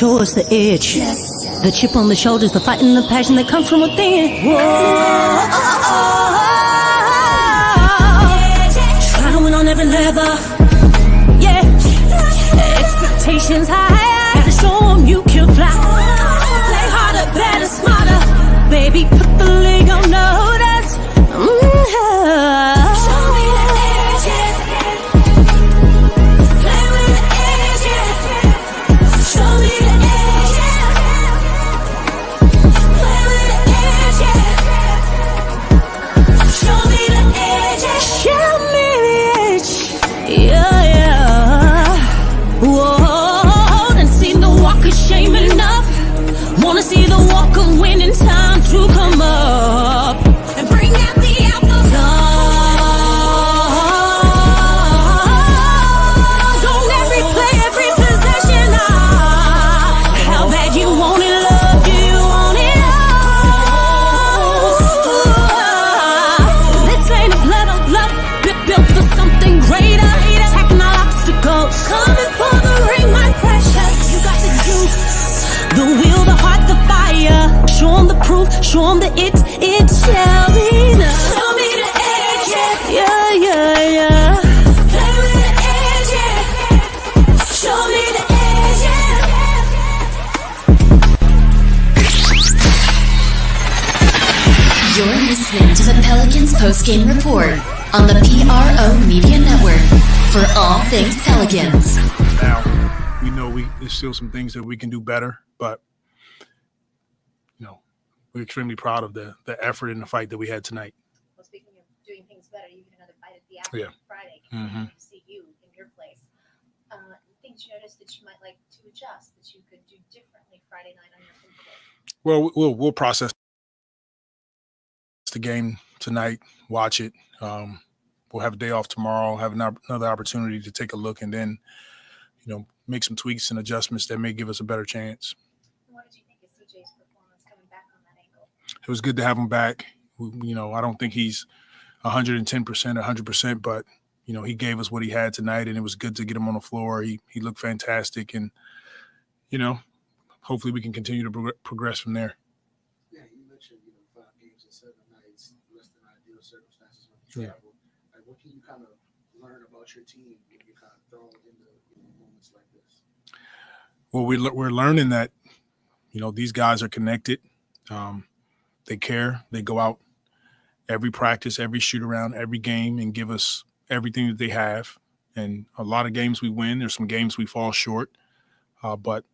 Show us the edge. The chip on the shoulders, the fight and the passion that comes from within. Whoa. Trying to win on every level. Yeah. Expectations high. Gotta show them you can fly. Play harder, better, smarter. Baby, put the league on notice. Show me the edge, yeah. Play with the edge, yeah. Show me the edge, yeah. Play with the edge, yeah. Show me the edge, yeah. Show me the edge, yeah, yeah. Whoa, done seen the walk of shame enough. Wanna see the walk of winning, time to come up and bring out the outcome. Don't every play, every possession. How bad you want it, love, do you want it all? This ain't a blood of love, built for something greater. Attacking all obstacles, coming for the ring, my precious. You got the juice, the will, the heart, the fire. Show them the proof, show them that it shall be done. Show me the edge, yeah, yeah, yeah. Play with the edge, yeah. Show me the edge, yeah. You're listening to the Pelicans Postgame Report on the PRO Media Network for all things Pelicans. Now, we know there's still some things that we can do better, but we're extremely proud of the effort and the fight that we had tonight. Well, speaking of doing things better, you get another bite at the apple on Friday. To see you in your place. Things you noticed that you might like to adjust, that you could do differently Friday night on your home court? Well, we'll process the game tonight, watch it. We'll have a day off tomorrow, have another opportunity to take a look, and then, make some tweaks and adjustments that may give us a better chance. What did you think of CJ's performance coming back on that angle? It was good to have him back. I don't think he's 110%, 100%, but, he gave us what he had tonight, and it was good to get him on the floor. He looked fantastic, and, hopefully we can continue to progress from there. Yeah, you mentioned, 5 games in 7 nights, less than ideal circumstances when you travel. Like, what can you kind of learn about your team when you're kind of thrown into moments like this? Well, we're learning that, these guys are connected. They care. They go out every practice, every shoot around, every game, and give us everything that they have. And a lot of games we win. There's some games we fall short. But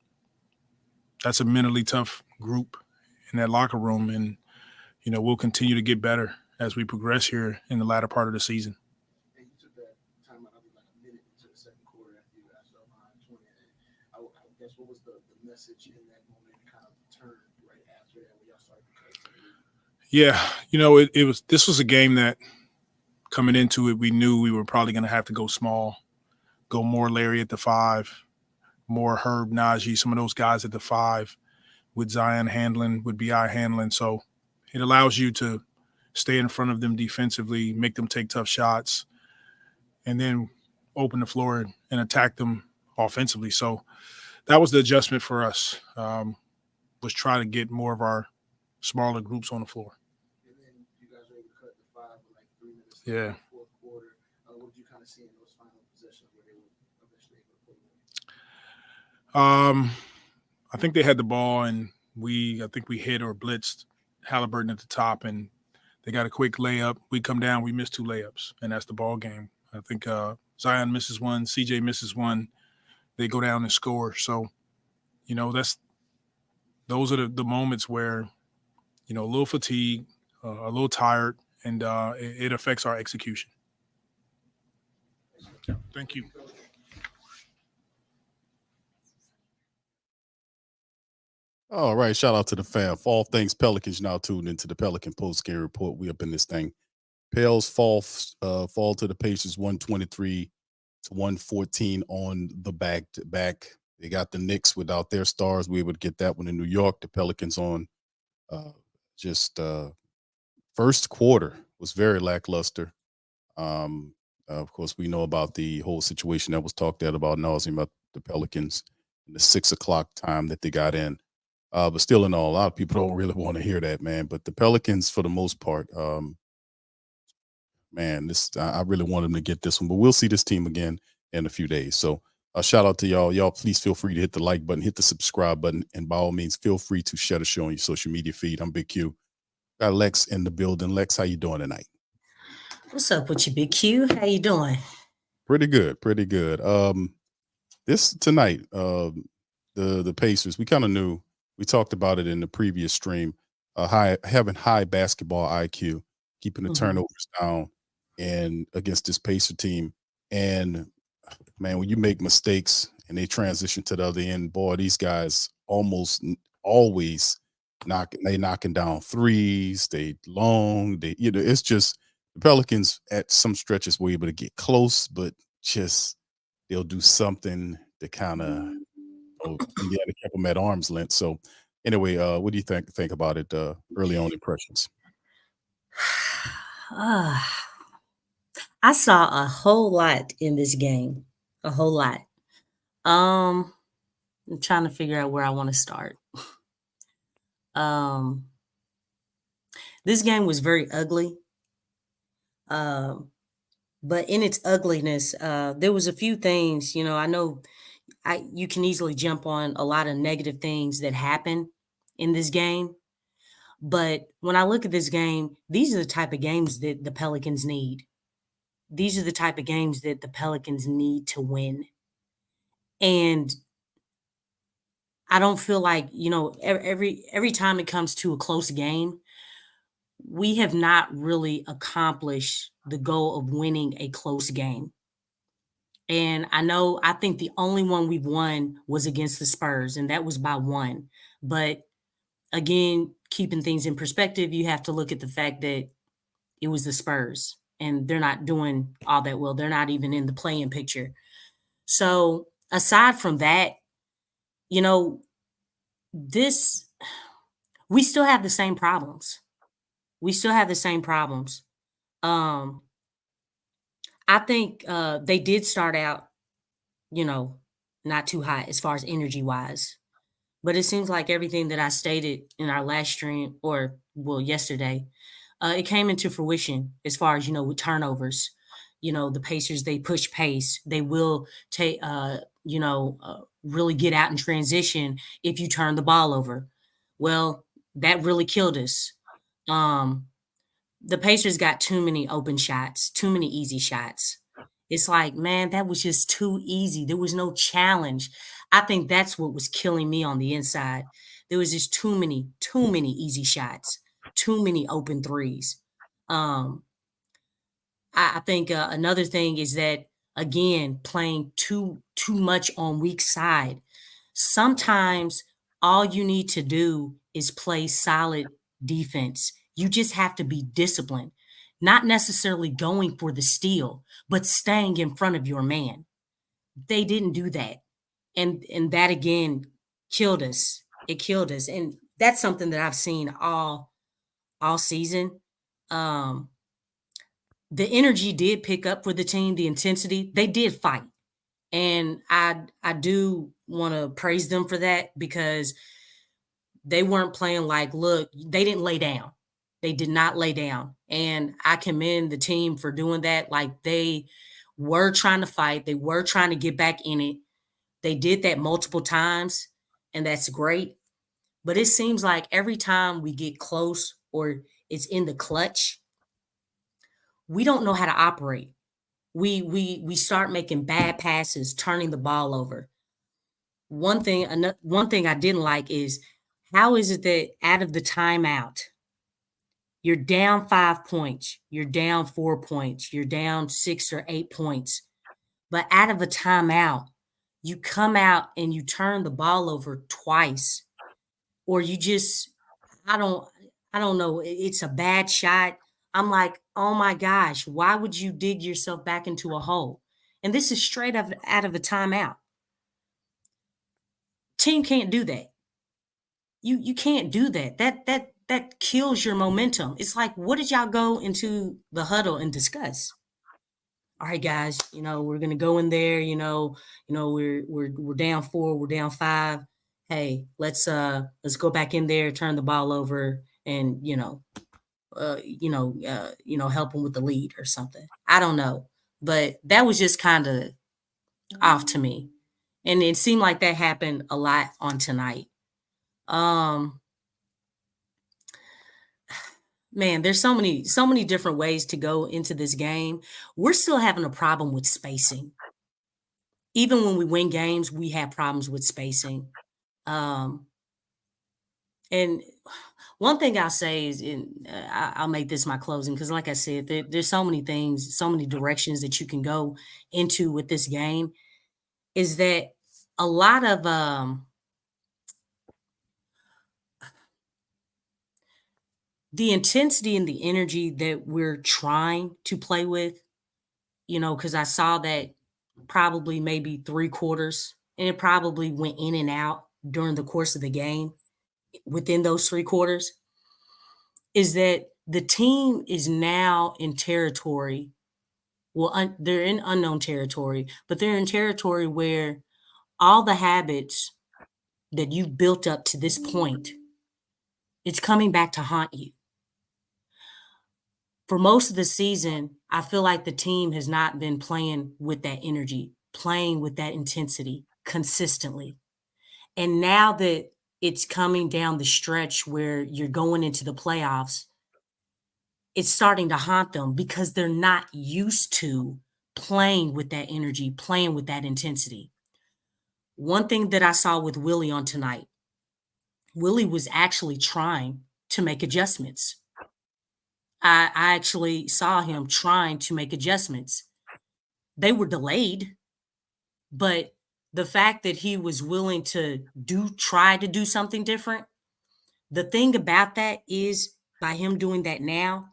that's a mentally tough group in that locker room. And, we'll continue to get better as we progress here in the latter part of the season. And you took that time out, like a minute into the second quarter after you guys fell behind 20. I guess what was the message in that moment kind of turned right after that when y'all started to cut? Yeah, this was a game that coming into it, we knew we were probably going to have to go small, go more Larry at the 5, more Herb, Najee, some of those guys at the 5 with Zion handling, with BI handling. So it allows you to stay in front of them defensively, make them take tough shots, and then open the floor and attack them offensively. So that was the adjustment for us, was try to get more of our smaller groups on the floor. And then you guys were able to cut the 5 with like 3 minutes Yeah. in the fourth quarter. What did you kind of see in those final possessions where they were eventually able to put it in? I think they had the ball, and I think we hit or blitzed Halliburton at the top, and they got a quick layup. We come down, we missed 2 layups, and that's the ball game. I think Zion misses one, CJ misses one. They go down and score. So, those are the moments where, a little fatigue, a little tired, and it affects our execution. Yeah, thank you. All right, shout out to the fam. For all things Pelicans, now tuned into the Pelican Postgame Report. We up in this thing. Pels fall to the Pacers 123-114 on the back-to-back. They got the Knicks without their stars. We were able to get that one in New York. The Pelicans on first quarter was very lackluster. Of course, we know about the whole situation that was talked about nauseam about the Pelicans in the 6 o'clock time that they got in. But still, in all, a lot of people don't really want to hear that, man. But the Pelicans, for the most part, man, I really want them to get this one. But we'll see this team again in a few days. So shout out to y'all. Y'all, please feel free to hit the like button, hit the subscribe button, and by all means, feel free to share the show on your social media feed. I'm Big Q. Got Lex in the building. Lex, how you doing tonight? What's up with you, Big Q? How you doing? Pretty good, pretty good. This tonight, the Pacers, we kind of knew. We talked about it in the previous stream. Having high basketball IQ, keeping the turnovers down, and against this Pacer team. And man, when you make mistakes and they transition to the other end, boy, these guys almost always knocking down threes. They long. It's just the Pelicans at some stretches were able to get close, but just they'll do something to kind of Indiana kept them at arm's length. So anyway, what do you think about it? Early on impressions. I saw a whole lot in this game. A whole lot. I'm trying to figure out where I want to start. This game was very ugly. But in its ugliness, there was a few things, I know you can easily jump on a lot of negative things that happen in this game. But when I look at this game, these are the type of games that the Pelicans need. These are the type of games that the Pelicans need to win. And I don't feel like, every time it comes to a close game, we have not really accomplished the goal of winning a close game. And I think the only one we've won was against the Spurs, and that was by 1. But again, keeping things in perspective, you have to look at the fact that it was the Spurs, and they're not doing all that well. They're not even in the play-in picture. So aside from that, we still have the same problems. I think they did start out, not too high as far as energy wise, but it seems like everything that I stated in our last stream yesterday, it came into fruition as far as, with turnovers. The Pacers, they push pace. They will take, really get out in transition if you turn the ball over. Well, that really killed us. The Pacers got too many open shots, too many easy shots. It's like, man, that was just too easy. There was no challenge. I think that's what was killing me on the inside. There was just too many easy shots, too many open threes. I think another thing is that, again, playing too much on weak side. Sometimes all you need to do is play solid defense. You just have to be disciplined, not necessarily going for the steal, but staying in front of your man. They didn't do that. And that, again, killed us. It killed us. And that's something that I've seen all season. The energy did pick up for the team, the intensity. They did fight. And I do want to praise them for that, because they weren't playing like, look, they didn't lay down. They did not lay down. And I commend the team for doing that. Like, they were trying to fight. They were trying to get back in it. They did that multiple times, and that's great. But it seems like every time we get close or it's in the clutch, we don't know how to operate. We start making bad passes, turning the ball over. One thing I didn't like is, how is it that out of the timeout, you're down 5 points, you're down 4 points, you're down 6 or 8 points, but out of a timeout, you come out and you turn the ball over twice, or you just, I don't know, it's a bad shot. I'm like, oh my gosh, why would you dig yourself back into a hole? And this is straight out of a timeout. Team can't do that. You can't do that. That kills your momentum. It's like, what did y'all go into the huddle and discuss? all right, guys, we're gonna go in there, we're down 4, we're down 5. Hey, let's go back in there, turn the ball over, and help them with the lead or something. I don't know. But that was just kind of off to me. And it seemed like that happened a lot on tonight. Man, there's so many different ways to go into this game. We're still having a problem with spacing. Even when we win games, we have problems with spacing. And one thing I'll say is, I'll make this my closing, because like I said, there's so many things, so many directions that you can go into with this game, is that a lot of the intensity and the energy that we're trying to play with, because I saw that probably maybe 3 quarters, and it probably went in and out during the course of the game within those 3 quarters, is that the team is now in territory. Well, they're in unknown territory, but they're in territory where all the habits that you've built up to this point, it's coming back to haunt you. For most of the season, I feel like the team has not been playing with that energy, playing with that intensity consistently. And now that it's coming down the stretch where you're going into the playoffs, it's starting to haunt them because they're not used to playing with that energy, playing with that intensity. One thing that I saw with Willie on tonight, Willie was actually trying to make adjustments. I actually saw him trying to make adjustments. They were delayed, but the fact that he was willing to try to do something different, the thing about that is, by him doing that now,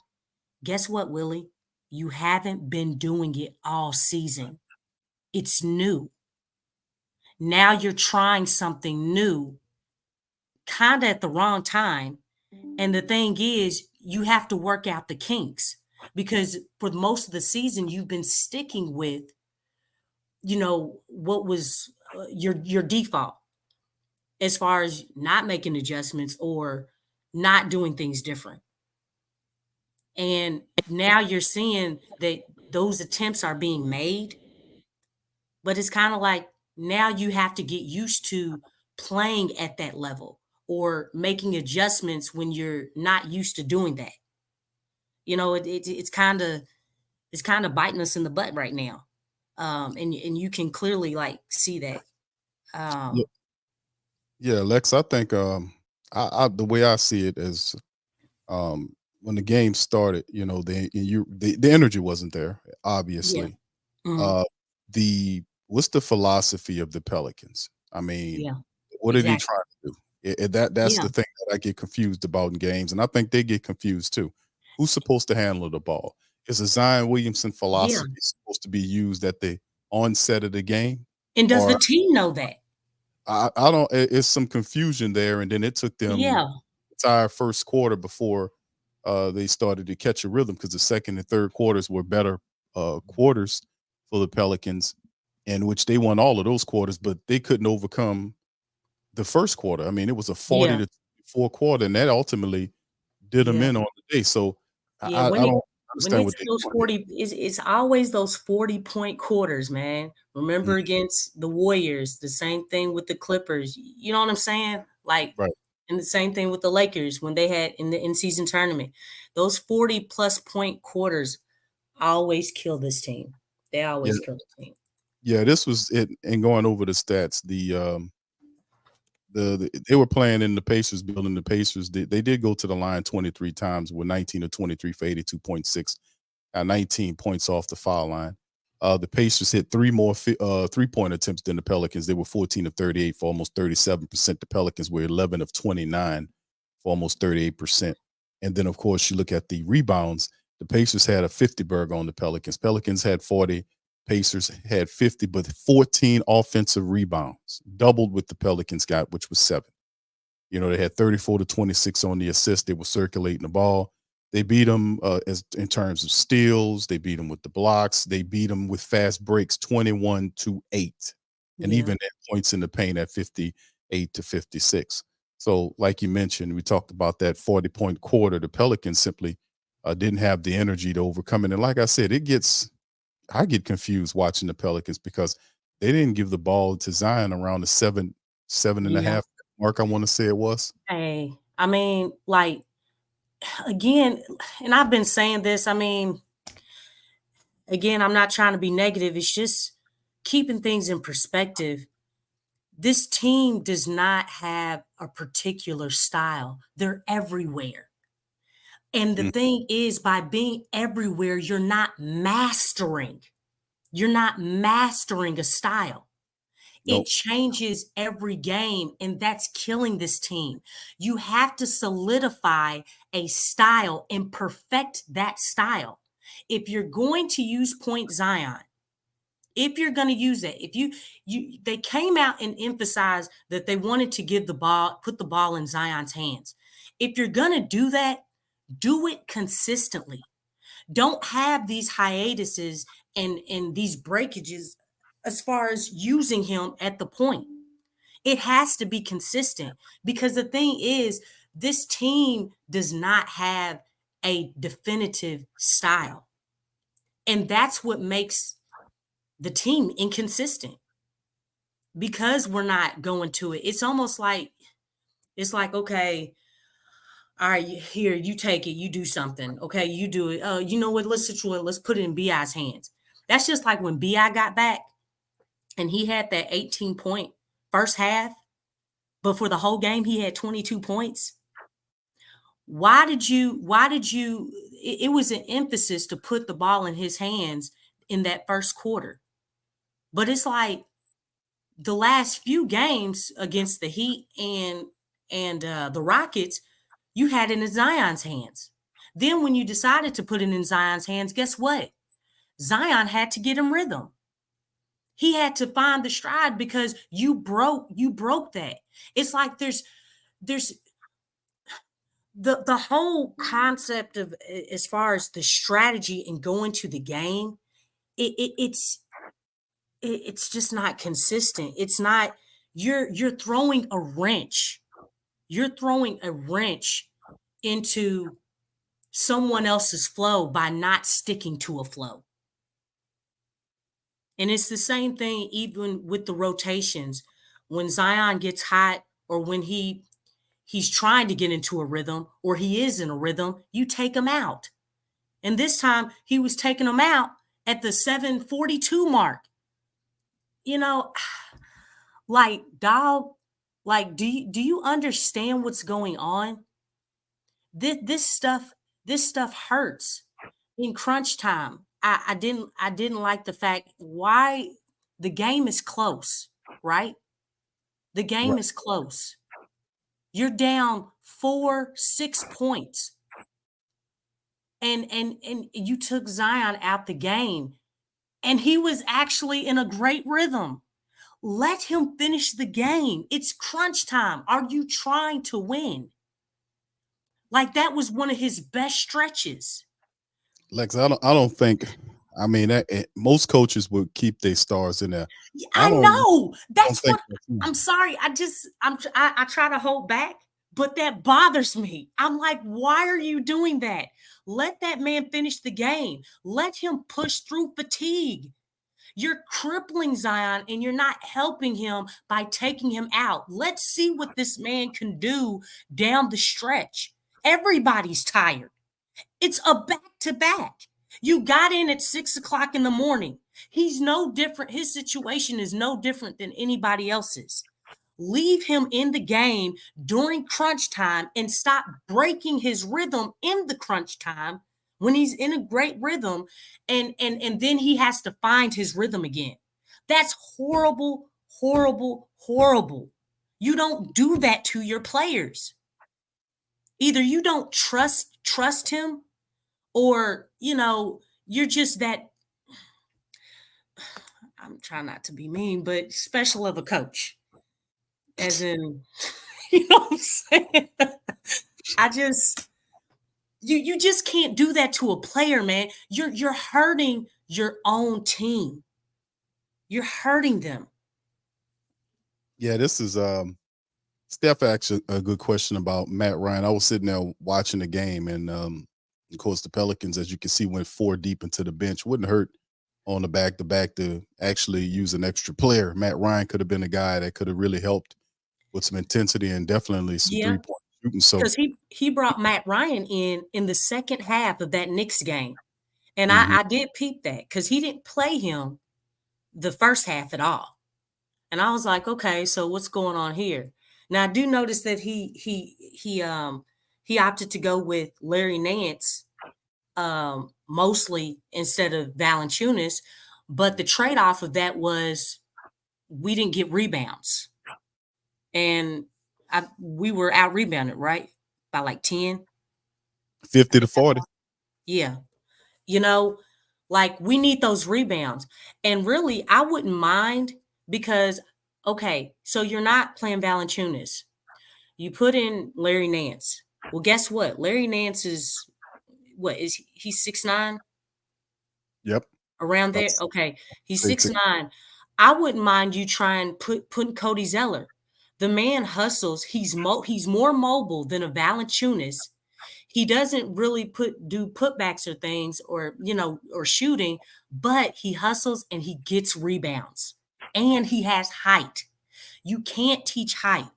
guess what, Willie? You haven't been doing it all season. It's new. Now you're trying something new, kind of at the wrong time. And the thing is, you have to work out the kinks, because for most of the season, you've been sticking with, what was your default as far as not making adjustments or not doing things different. And now you're seeing that those attempts are being made, but it's kind of like now you have to get used to playing at that level or making adjustments when you're not used to doing that. It's kind of biting us in the butt right now. And you can clearly see that. Yeah, Lex, I think the way I see it is, when the game started, the energy wasn't there, Yeah. obviously. Mhm. What's the philosophy of the Pelicans? I mean, Yeah. what are they Exactly. trying to do? That's Yeah. the thing that I get confused about in games, and I think they get confused too. Who's supposed to handle the ball? Is a Zion Williamson Yeah. philosophy supposed to be used at the onset of the game? And does the Or team know that? I don't. It's some confusion there, and then it took them Yeah. entire first quarter before they started to catch a rhythm, because the second and third quarters were better quarters for the Pelicans, in which they won all of those quarters, but they couldn't overcome the first quarter. I mean, it was a 40 Yeah. to 4 quarter, and that ultimately did them Yeah. in on the day. So Yeah. I don't When understand it's what they're those doing here. 40, it's always those 40-point quarters, man. Mm, Remember against the Warriors, the same thing with the Clippers. You know what I'm saying? right. And the same thing with the Lakers when they had in the in-season tournament. Those 40+ point quarters always kill this team. They Yeah. always kill the team. Yeah, this was it. And going over the stats, they were playing in the Pacers building. The Pacers they did go to the line 23 times with 19 or 23 for 82.6, 19 points off the foul line. The Pacers hit 3 more 3-point attempts than the Pelicans. They were 14 of 38 for almost 37%. The Pelicans were 11 of 29 for almost 38%. And then, of course, you look at the rebounds. The Pacers had a 50 burger on the Pelicans. Pelicans had 40. Pacers had 50, but 14 offensive rebounds, doubled what the Pelicans got, which was 7. They had 34 to 26 on the assist. They were circulating the ball. They beat them as in terms of steals. They beat them with the blocks. They beat them with fast breaks, 21-8, and Yeah. even at points in the paint at 58-56. So, like you mentioned, we talked about that 40-point quarter. The Pelicans simply didn't have the energy to overcome it. And like I said, I get confused watching the Pelicans because they didn't give the ball to Zion around the seven and a Yeah. half mark. I want to say it was. Hey, I mean, like, again, and I've been saying this, I mean, again, I'm not trying to be negative. It's just keeping things in perspective. This team does not have a particular style. They're everywhere. And the Mm, thing is, by being everywhere, you're not mastering. You're not mastering a style. It nope. changes every game, and that's killing this team. You have to solidify a style and perfect that style. If you're going to use Point Zion, if you're going to use it, if they came out and emphasized that they wanted to put the ball in Zion's hands. If you're going to do that, do it consistently. Don't have these hiatuses and these breakages as far as using him at the point. It has to be consistent because the thing is, this team does not have a definitive style. And that's what makes the team inconsistent because we're not going to it. It's almost like, okay, all right, here, you take it, you do something. Okay, you do it. You know what? Let's put it in BI's hands. That's just like when BI got back and he had that 18-point first half, but for the whole game, he had 22 points. It was an emphasis to put the ball in his hands in that first quarter. But it's like the last few games against the Heat and the Rockets, you had it in Zion's hands. Then when you decided to put it in Zion's hands, guess what? Zion had to get him rhythm. He had to find the stride because you broke that. It's like there's the whole concept of, as far as the strategy and going to the game, it's just not consistent. It's not, you're throwing a wrench. You're throwing a wrench into someone else's flow by not sticking to a flow. And it's the same thing even with the rotations. When Zion gets hot or when he's trying to get into a rhythm or he is in a rhythm, you take him out. And this time he was taking him out at the 7:42 mark. You know, like, dog, like, do you understand what's going on? This stuff hurts in crunch time. I didn't like the fact why the game is close, right? The game Right. is close. You're down 4-6 points. And you took Zion out the game and he was actually in a great rhythm. Let him finish the game. It's crunch time. Are you trying to win? Like, that was one of his best stretches. Lex, I don't think. I mean, most coaches would keep their stars in there. I know. That's think what I'm sorry. I try to hold back, but that bothers me. I'm like, why are you doing that? Let that man finish the game. Let him push through fatigue. You're crippling Zion and you're not helping him by taking him out. Let's see what this man can do down the stretch. Everybody's tired. It's a back-to-back. You got in at 6:00 in the morning. He's no different. His situation is no different than anybody else's. Leave him in the game during crunch time and stop breaking his rhythm in the crunch time when he's in a great rhythm, and then he has to find his rhythm again. That's horrible, horrible, horrible. You don't do that to your players. Either you don't trust him, or, you're just that, I'm trying not to be mean, but special of a coach. As in, you know what I'm saying? You just can't do that to a player, man. You're hurting your own team. You're hurting them. Yeah, this is Steph asked a good question about Matt Ryan. I was sitting there watching the game, and of course the Pelicans, as you can see, went 4 deep into the bench. Wouldn't hurt on the back to back to actually use an extra player. Matt Ryan could have been a guy that could have really helped with some intensity and definitely some Yeah, 3-point shooting. So, because he brought Matt Ryan in the second half of that Knicks game. And mhm. I did peep that because he didn't play him the first half at all. And I was like, okay, so what's going on here? Now I do notice that he opted to go with Larry Nance mostly instead of Valanciunas, but the trade-off of that was we didn't get rebounds. And we were out rebounded, right? By like 10. 50 to 40. Yeah. You know, like we need those rebounds. And really, I wouldn't mind because, okay, so you're not playing Valanciunas. You put in Larry Nance. Well, guess what? Larry Nance is he's 6'9"? Yep. Around there? That's Okay. He's basic. 6'9". I wouldn't mind you trying putting Cody Zeller. The man hustles. He's more mobile than a Valanciunas. He doesn't really do putbacks or things or shooting, but he hustles and he gets rebounds. And he has height. You can't teach height.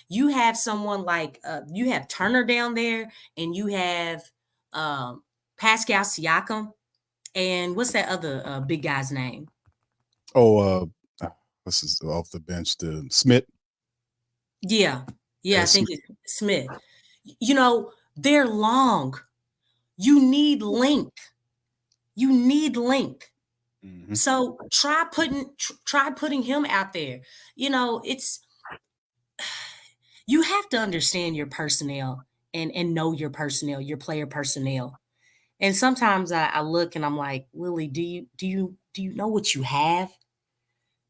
You have someone like you have Turner down there, and you have Pascal Siakam, and what's that other big guy's name? Oh, this is off the bench. The Smith. Yeah, I Smith. think it's Smith. They're long. You need length. Mhm. So try putting him out there. It's you have to understand your personnel and know your personnel, your player personnel. And sometimes I look and I'm like, Willie, do you know what you have?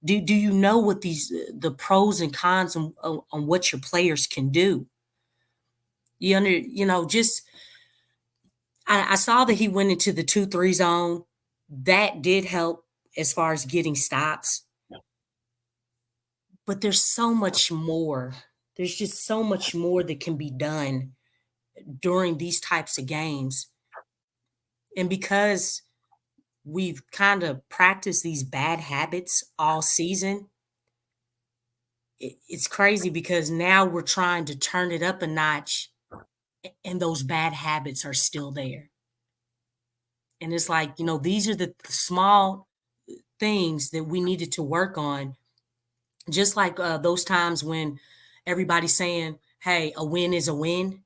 Do you know what the pros and cons on what your players can do? Just I saw that he went into the 2-3 zone. That did help as far as getting stops. But there's so much more. There's just so much more that can be done during these types of games. And because we've kind of practiced these bad habits all season, it's crazy because now we're trying to turn it up a notch and those bad habits are still there. And it's like, these are the small things that we needed to work on. Just like those times when everybody's saying, hey, a win is a win.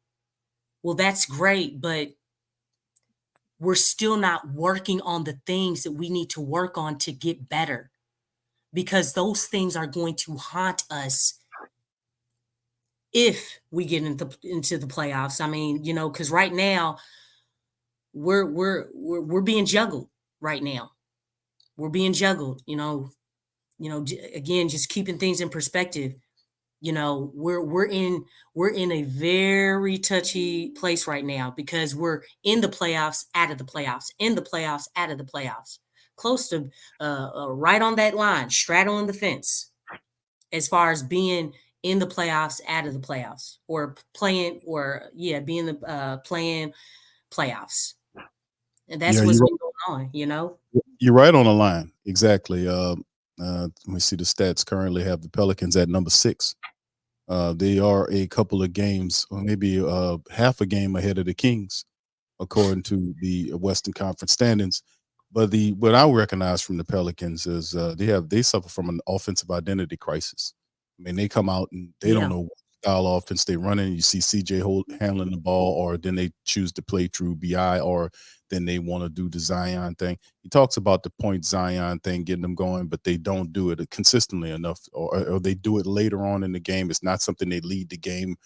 Well, that's great, but we're still not working on the things that we need to work on to get better, because those things are going to haunt us if we get into the playoffs. I mean, because right now we're being juggled right now. We're being juggled, again, just keeping things in perspective. We're in a very touchy place right now because we're in the playoffs, out of the playoffs, in the playoffs, out of the playoffs, close to right on that line, straddling the fence as far as being in the playoffs, out of the playoffs, or playing, or being the playing playoffs. And that's Yeah, what's been going on, you're right on the line. Exactly. Let me see the stats. Currently have the Pelicans at number 6. They are a couple of games, or maybe half a game ahead of the Kings, according to the Western Conference standings. But what I recognize from the Pelicans is they suffer from an offensive identity crisis. I mean, they come out and they don't Yeah. know what style offense they're running. You see CJ handling the ball, or then they choose to play through BI, or then they want to do the Zion thing. He talks about the point Zion thing, getting them going, but they don't do it consistently enough, or they do it later on in the game. It's not something they lead the game,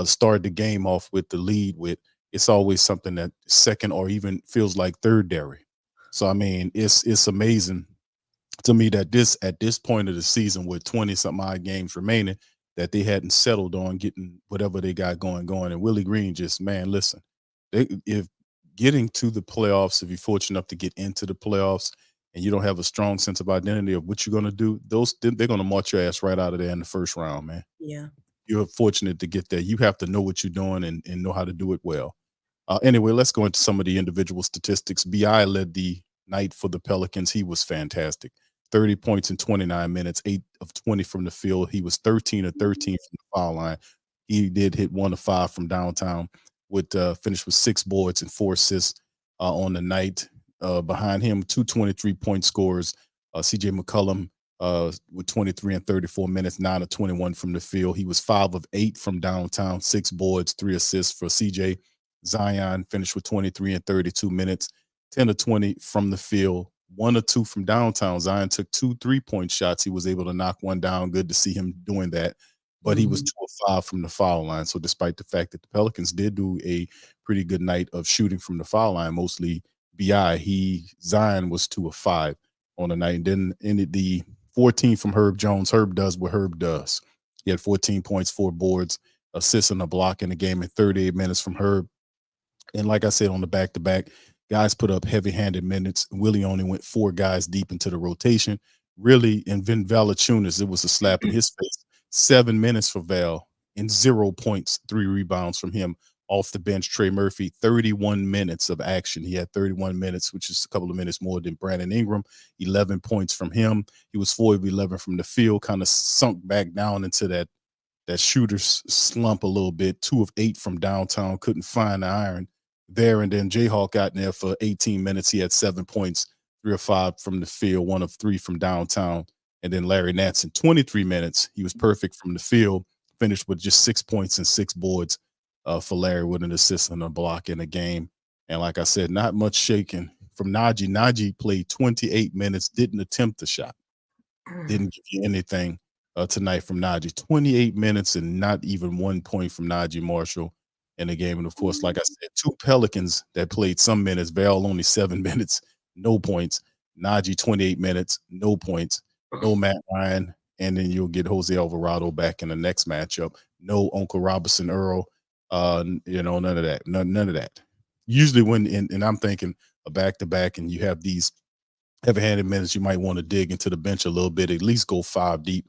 start the game off with the lead with. It's always something that second or even feels like third dairy. So I mean, it's amazing to me that at this point of the season, with 20 something odd games remaining, that they hadn't settled on getting whatever they got going. And Willie Green just, man, listen, if getting to the playoffs, if you're fortunate enough to get into the playoffs and you don't have a strong sense of identity of what you're going to do, they're going to march your ass right out of there in the first round, man. Yeah. You're fortunate to get there. You have to know what you're doing and know how to do it well. Anyway, let's go into some of the individual statistics. BI led the night for the Pelicans. He was fantastic. 30 points in 29 minutes, 8 of 20 from the field. He was 13 of 13 from the foul line. He did hit 1 of 5 from downtown, with finished with 6 boards and 4 assists on the night. Behind him, 2 23-point scorers. CJ McCollum with 23 and 34 minutes, 9 of 21 from the field. He was 5 of 8 from downtown, 6 boards, 3 assists for CJ. Zion finished with 23 and 32 minutes, 10 of 20 from the field, 1 or 2 from downtown. Zion took 2 3-point shots. He was able to knock one down. Good to see him doing that. But he was 2 of 5 from the foul line. So despite the fact that the Pelicans did do a pretty good night of shooting from the foul line, mostly Zion was 2 of 5 on the night. And then ended the 14 from Herb Jones. Herb does what Herb does. He had 14 points, 4 boards, assists, and a block in the game in 38 minutes from Herb. And like I said, on the back-to-back, guys put up heavy-handed minutes. Willie only went 4 guys deep into the rotation. Really, and Vin Valanciunas, it was a slap in his face. 7 minutes for Val and 0 points, 3 rebounds from him. Off the bench, Trey Murphy, 31 minutes of action. He had 31 minutes, which is a couple of minutes more than Brandon Ingram. 11 points from him. He was 4 of 11 from the field, kind of sunk back down into that shooter's slump a little bit. 2 of 8 from downtown, couldn't find the iron there. And then Jayhawk got in there for 18 minutes. He had 7 points, 3 of 5 from the field, 1 of 3 from downtown. And then Larry Nance in 23 minutes, he was perfect from the field, finished with just 6 points and 6 boards for Larry, with an assist and a block in the game. And like I said, not much shaking from Najee. Najee played 28 minutes, didn't attempt the shot, didn't give you anything tonight from Najee. 28 minutes and not even 1 point from Najee Marshall in the game. And of course, like I said, 2 Pelicans that played some minutes. Val only 7 minutes, no points. Najee 28 minutes, no points. No Matt Ryan, and then you'll get Jose Alvarado back in the next matchup. No Uncle Robinson Earl, none of that. None of that. Usually when and I'm thinking a back-to-back and you have these heavy-handed minutes, you might want to dig into the bench a little bit, at least go 5 deep,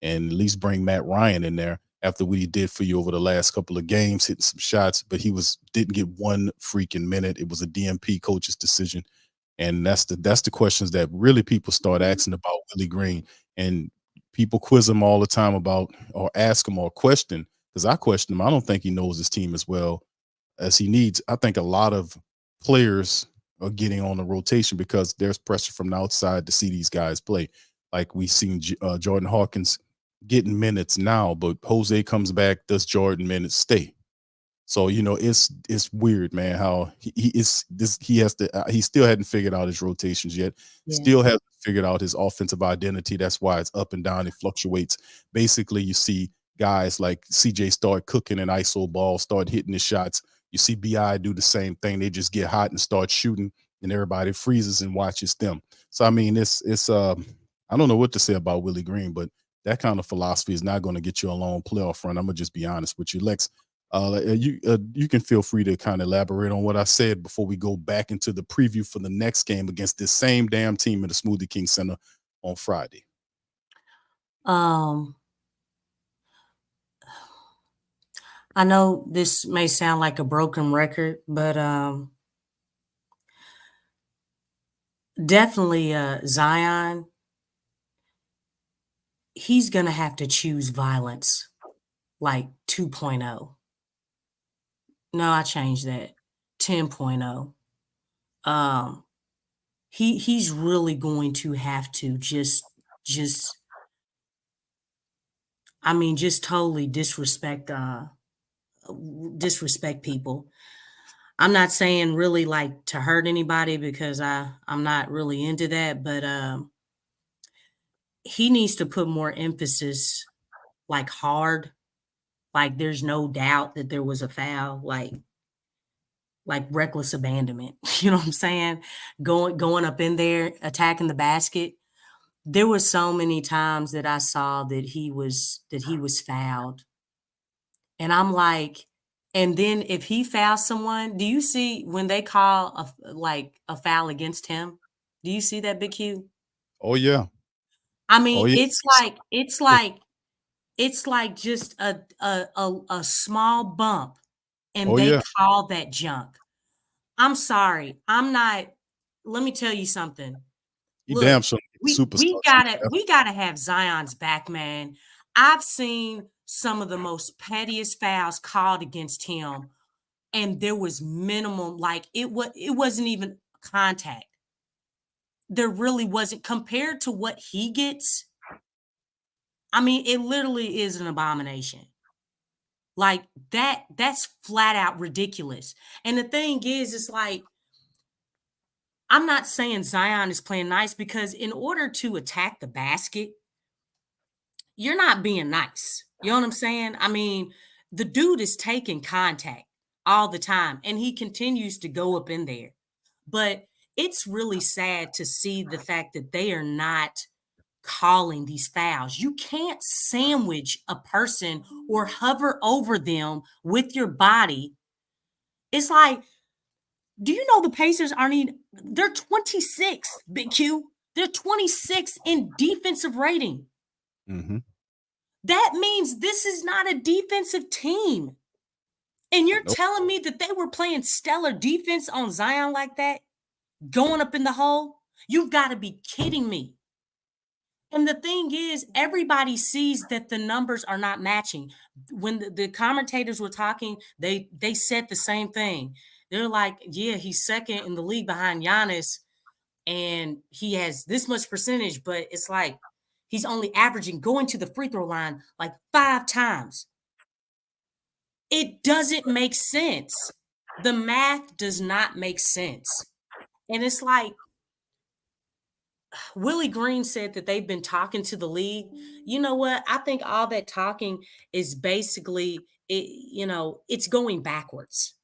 and at least bring Matt Ryan in there after what he did for you over the last couple of games, hitting some shots, but he didn't get 1 freaking minute. It was a DMP coach's decision. And that's the questions that really people start asking about Willie Green. And people quiz him all the time about, or ask him or question, because I question him. I don't think he knows his team as well as he needs. I think a lot of players are getting on the rotation because there's pressure from the outside to see these guys play. Like we've seen Jordan Hawkins getting minutes now, but Jose comes back, does Jordan minutes stay? So, it's weird, man, how he still hadn't figured out his rotations yet. Yeah. Still hasn't figured out his offensive identity. That's why it's up and down. It fluctuates. Basically, you see guys like CJ start cooking an ISO ball, start hitting his shots. You see BI do the same thing. They just get hot and start shooting, and everybody freezes and watches them. So, I mean, it's I don't know what to say about Willie Green, but that kind of philosophy is not going to get you a long playoff run. I'm going to just be honest with you, Lex. You can feel free to kind of elaborate on what I said before we go back into the preview for the next game against this same damn team in the Smoothie King Center on Friday. I know this may sound like a broken record, but definitely Zion, he's going to have to choose violence like 2.0. No, I changed that. 10.0. He's really going to have to just totally disrespect people. I'm not saying really like to hurt anybody because I'm not really into that, but he needs to put more emphasis, like hard, like there's no doubt that there was a foul, like reckless abandonment. You know what I'm saying? Going up in there, attacking the basket. There were so many times that I saw that he was fouled. And I'm like, And then if he fouls someone, do you see when they call a foul against him? Do you see that, Big Q? Oh yeah. I Oh mean, yeah. it's like just a small bump, and Oh they yeah. call that junk. I'm sorry. I'm not. Let me tell you something. He damn Look, sure we superstar. we gotta have Zion's back, man. I've seen some of the most pettiest fouls called against him, and there was minimum, like it wasn't even contact. There really wasn't compared to what he gets. I mean, it literally is an abomination. Like that's flat out ridiculous. And the thing is, it's like I'm not saying Zion is playing nice because in order to attack the basket, you're not being nice. You know what I'm saying? I mean, the dude is taking contact all the time and he continues to go up in there. But it's really sad to see the fact that they are not calling these fouls. You can't sandwich a person or hover over them with your body. It's like, do you know the Pacers aren't even, they're 26, Big Q. They're 26 in defensive rating. Mm-hmm. That means this is not a defensive team. And you're Nope. telling me that they were playing stellar defense on Zion like that, going up in the hole? You've got to be kidding me. And the thing is, everybody sees that the numbers are not matching. When the commentators were talking, they said the same thing. They're like, yeah, he's second in the league behind Giannis, and he has this much percentage, but it's like he's only averaging going to the free throw line like 5 times. It doesn't make sense. The math does not make sense. And it's like Willie Green said that they've been talking to the league. You know what? I think all that talking is basically it's going backwards.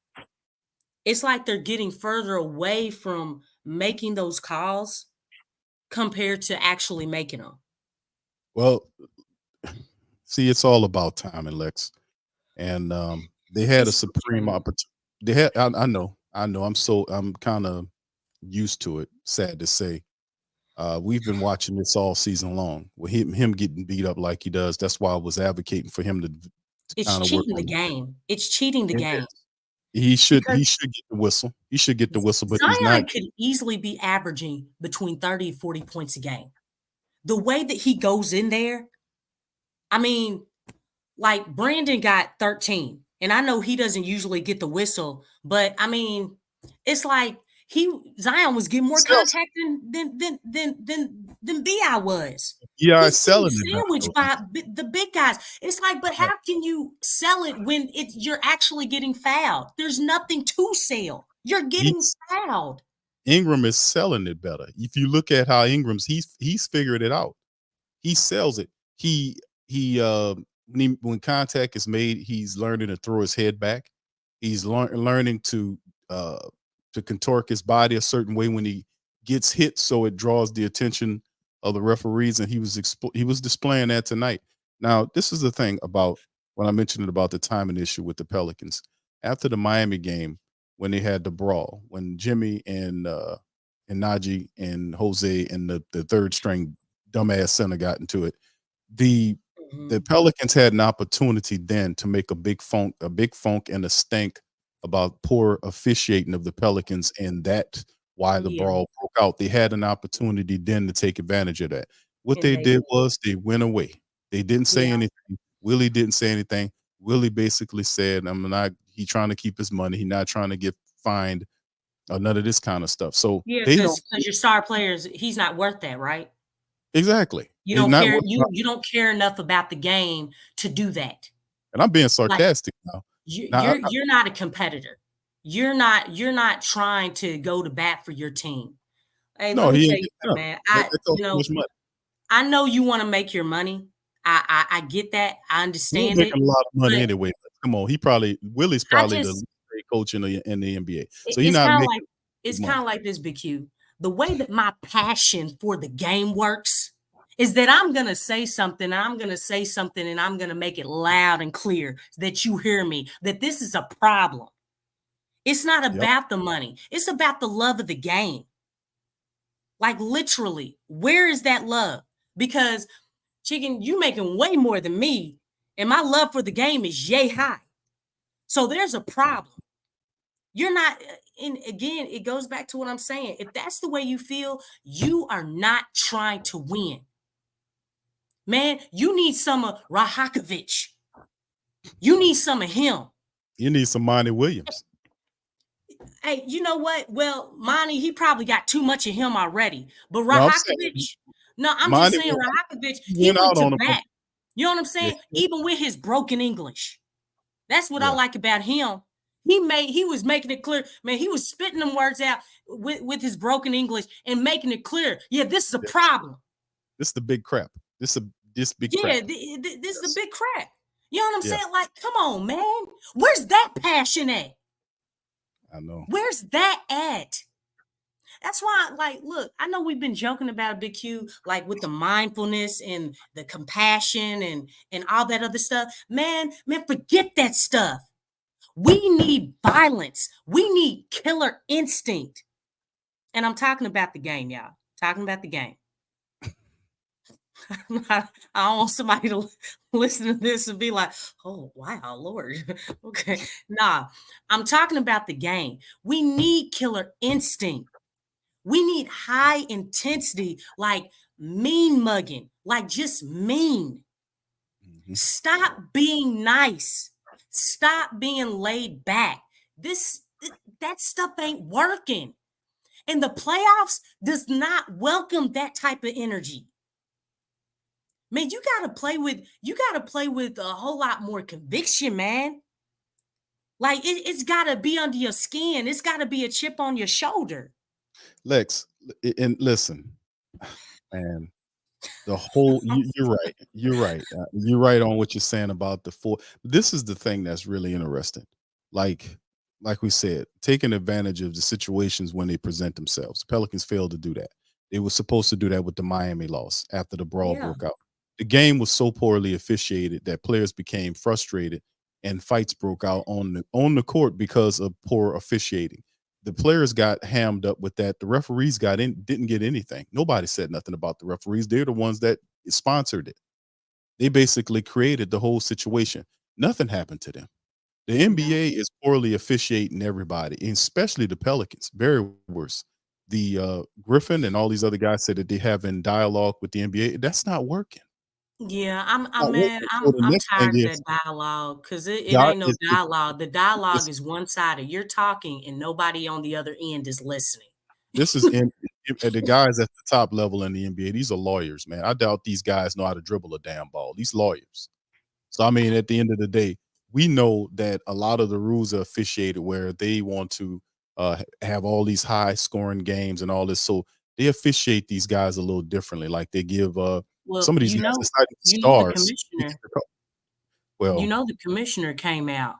It's like they're getting further away from making those calls compared to actually making them. Well, see, it's all about time and Lex. And they had a It's supreme frustrating. opportunity. They had I know. I'm kind of used to it, sad to say. We've been watching this all season long with him getting beat up like he does. That's why I was advocating for him to It's kind of work cheating the on game. It's cheating the it. game He should because get the whistle. He should get the whistle, but he's not. Zion could easily be averaging between 30 and 40 points a game. The way that he goes in there, I mean, like Brandon got 13, and I know he doesn't usually get the whistle, but I mean, it's like Zion was getting more Sells. contact than Bi was. Yeah, He's getting selling it now. sandwiched by the big guys. It's like, but how can you sell it when you're actually getting fouled? There's nothing to sell. You're getting He's fouled. Ingram is selling it better. If you look at how Ingram's he's figured it out. He sells it. When contact is made, he's learning to throw his head back. He's learning to contort his body a certain way when he gets hit, so it draws the attention of the referees. And he was displaying that tonight. Now, this is the thing about when I mentioned about the timing issue with the Pelicans after the Miami game when they had the brawl, when Jimmy and Najee and Jose and the third string dumbass center got into it. The Pelicans had an opportunity then to make a big funk and a stink about poor officiating of the Pelicans, and that's why the Yeah, brawl broke out. They had an opportunity then to take advantage of that. What and they they did was they went away. They didn't say yeah. anything. Willie didn't say anything. Willie basically said, he trying to keep his money. He's not trying to get fined or none of this kind of stuff. So Yeah, they don't because your star players, he's not worth that, right? exactly. You It's don't not care. what You don't care enough about the game to do that. and I'm being Like sarcastic now. Now, you're not a competitor. You're not trying to go to bat for your team. Hey, let no, me he tell ain't you getting something, nothing. man. That costs too much money. I know you want to make your money. I get that. I He ain't understand it. making a lot of money But anyway. Come on, Willie's I probably the just least paid coach in the NBA. So he's it's not kind of making like big money. this, BQ. The way that my passion for the game works is that I'm going to say something, and I'm going to say something, and I'm going to make it loud and clear that you hear me, that this is a problem. It's not Yep. about the money. It's about the love of the game. Like literally, where is that love? Because Chicken, you making way more than me, and my love for the game is yay high. So there's a problem. You're not, and again, it goes back to what I'm saying. If that's the way you feel, you are not trying to win. Man, you need some of Rahakovic. You need some of him. You need some Monty Williams. Hey, you know what? Well, Monty, he probably got too much of him already. But No, I'm Rahakovic, I'm Monty just saying went, Rahakovic, he he went went out to on him. bat. You know what I'm Yeah, saying? Even with his broken English. That's what I yeah. like about him. He was making it clear, man. He was spitting them words out with his broken English and making it clear. Yeah, this is a problem. This is the big crap. This big Yeah, crap. this is the big crap. You know what I'm Yeah. saying? Like, come on, man. Where's that passion at? I know. Where's that at? That's why, like, look, I know we've been joking about Big Q, like with the mindfulness and the compassion and all that other stuff. Man, forget that stuff. We need violence. We need killer instinct. And I'm talking about the game, y'all. Talking about the game. I don't want somebody to listen to this and be like, oh, wow, Lord. Okay. Nah, I'm talking about the game. We need killer instinct. We need high intensity, like mean mugging, like just mean. Mm-hmm. Stop being nice. Stop being laid back. That stuff ain't working. And the playoffs does not welcome that type of energy. Man, you gotta play with a whole lot more conviction, man. Like it's gotta be under your skin. It's gotta be a chip on your shoulder. Lex, and listen, man, the whole you're right. You're right. You're right on what you're saying about the four. This is the thing that's really interesting. Like like we said, taking advantage of the situations when they present themselves. The Pelicans failed to do that. They were supposed to do that with the Miami loss after the brawl Yeah. broke out. The game was so poorly officiated that players became frustrated and fights broke out on the court because of poor officiating. The players got hammed up with that. The referees didn't get anything. Nobody said nothing about the referees. They're the ones that sponsored it. They basically created the whole situation. Nothing happened to them. The NBA is poorly officiating everybody, and especially the Pelicans. Very worse. The Griffin and all these other guys said that they have in dialogue with the NBA. That's not working. Yeah, I'm I Not mean, working. So I'm the I'm next thing tired of is, that dialogue because it God ain't no is dialogue. The dialogue this is one-sided. You're talking and nobody on the other end is listening. this is in, the guys at the top level in the NBA. These are lawyers, man. I doubt these guys know how to dribble a damn ball. These lawyers. So I mean, at the end of the day, we know that a lot of the rules are officiated where they want to have all these high scoring games and all this. So they officiate these guys a little differently. Like they give Well, some of these guys, it's not even stars. you Well, know the commissioner came out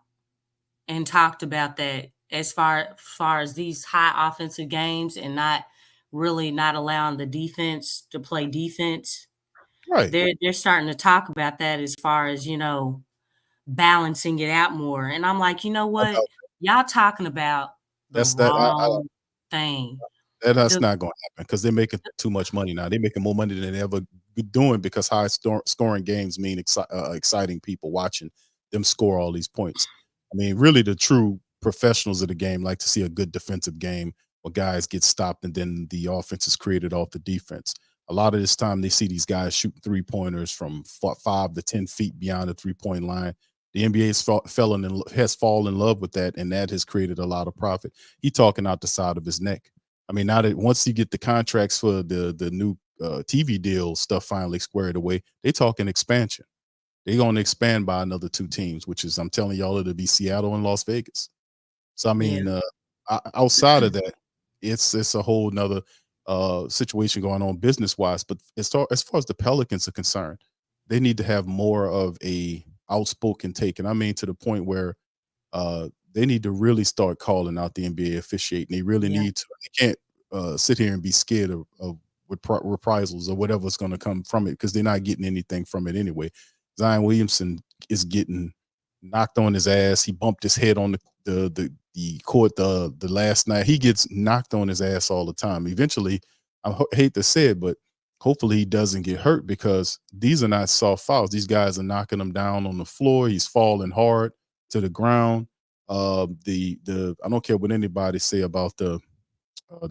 and talked about that as far as these high offensive games and not allowing the defense to play defense. right. They're starting to talk about that as far as, balancing it out more. And I'm like, you know I what? doubt Y'all talking about the that's that. wrong thing. That's The not going to happen because they're making too much money now. They're making more money than they ever be doing because scoring games mean exciting people watching them score all these points. I mean, really, the true professionals of the game like to see a good defensive game where guys get stopped and then the offense is created off the defense. A lot of this time, they see these guys shooting 3-pointers from 5 to 10 feet beyond the 3-point line. The NBA has fallen in love with that, and that has created a lot of profit. He talking out the side of his neck. I mean, now that once you get the contracts for the new TV deal stuff finally squared away, they talking expansion. They're going to expand by another 2 teams, which is, I'm telling y'all, it'll be Seattle and Las Vegas. So I yeah, mean, outside of that, it's a whole nother situation going on business wise. But as far as the Pelicans are concerned, they need to have more of a outspoken take, and I mean to the point where they need to really start calling out the NBA officiating. They really yeah, need to. They can't sit here and be scared of with reprisals or whatever's going to come from it, because they're not getting anything from it anyway. Zion Williamson is getting knocked on his ass. He bumped his head on the court the last night. He gets knocked on his ass all the time. Eventually, I hate to say it, but hopefully he doesn't get hurt, because these are not soft fouls. These guys are knocking him down on the floor. He's falling hard to the ground. I don't care what anybody say about the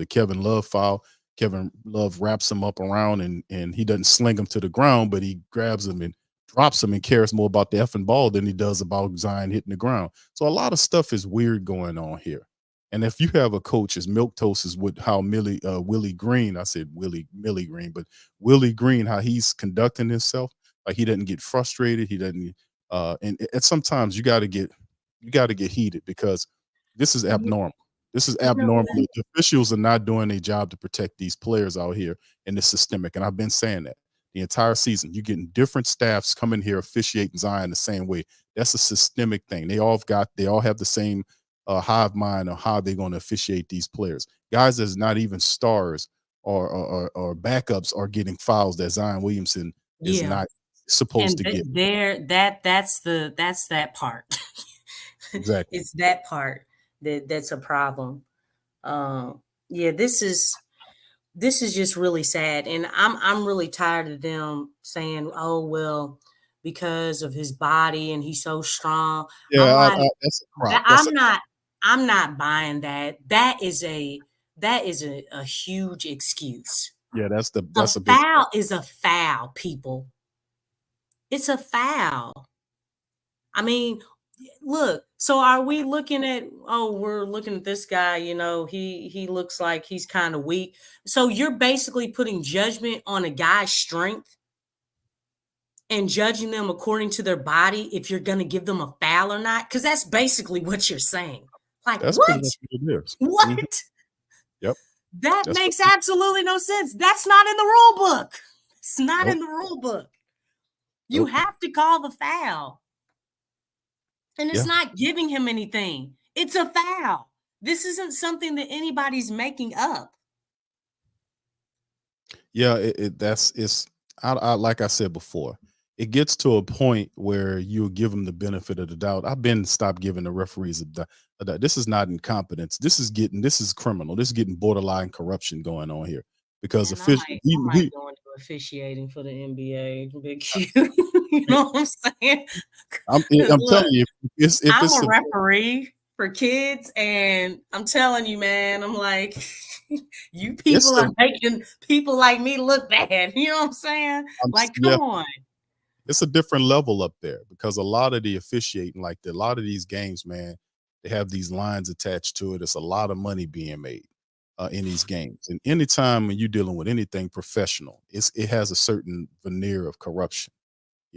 Kevin Love foul. Kevin Love wraps him up around and he doesn't sling him to the ground, but he grabs him and drops him and cares more about the effing ball than he does about Zion hitting the ground. So a lot of stuff is weird going on here. And if you have a coach as milquetoast as with how Willie Green, I said Millie Green, but Willie Green, how he's conducting himself, like he doesn't get frustrated. He doesn't, and sometimes you got to get heated, because this is abnormal. This is abnormal. The officials are not doing their job to protect these players out here, and it's systemic. And I've been saying that the entire season. You're getting different staffs coming here officiating Zion the same way. That's a systemic thing. They all have the same hive mind on how they're going to officiate these players. Guys that's not even stars or backups are getting fouls that Zion Williamson is not supposed to get. That's that part. Exactly. It's that part that's a problem. This is just really sad, and I'm really tired of them saying, "Oh well, because of his body and he's so strong." Yeah, that's a crop. I'm not buying that. That is a huge excuse. Yeah, that's a foul is a foul, people. It's a foul. I mean, look, so are we looking at, we're looking at this guy, he looks like he's kind of weak. So you're basically putting judgment on a guy's strength and judging them according to their body if you're going to give them a foul or not? Because that's basically what you're saying. Like, that's what? What it is. What? Mm-hmm. Yep. That makes absolutely no sense. That's not in the rule book. It's not in the rule book. You have to call the foul. And it's not giving him anything. It's a foul. This isn't something that anybody's making up. Yeah, I like I said before, it gets to a point where you give them the benefit of the doubt. I've been stopped giving the referees a doubt. This is not incompetence. This is criminal. This is getting borderline corruption going on here, because I might go into officiating for the NBA. Big Q. You know what I'm saying? I'm telling you, I'm a referee for kids, and I'm telling you, man, I'm like, you people are making people like me look bad. You know what I'm saying? Come on. It's a different level up there, because a lot of the officiating, like a lot of these games, man, they have these lines attached to it. It's a lot of money being made in these games. And anytime when you're dealing with anything professional, it has a certain veneer of corruption.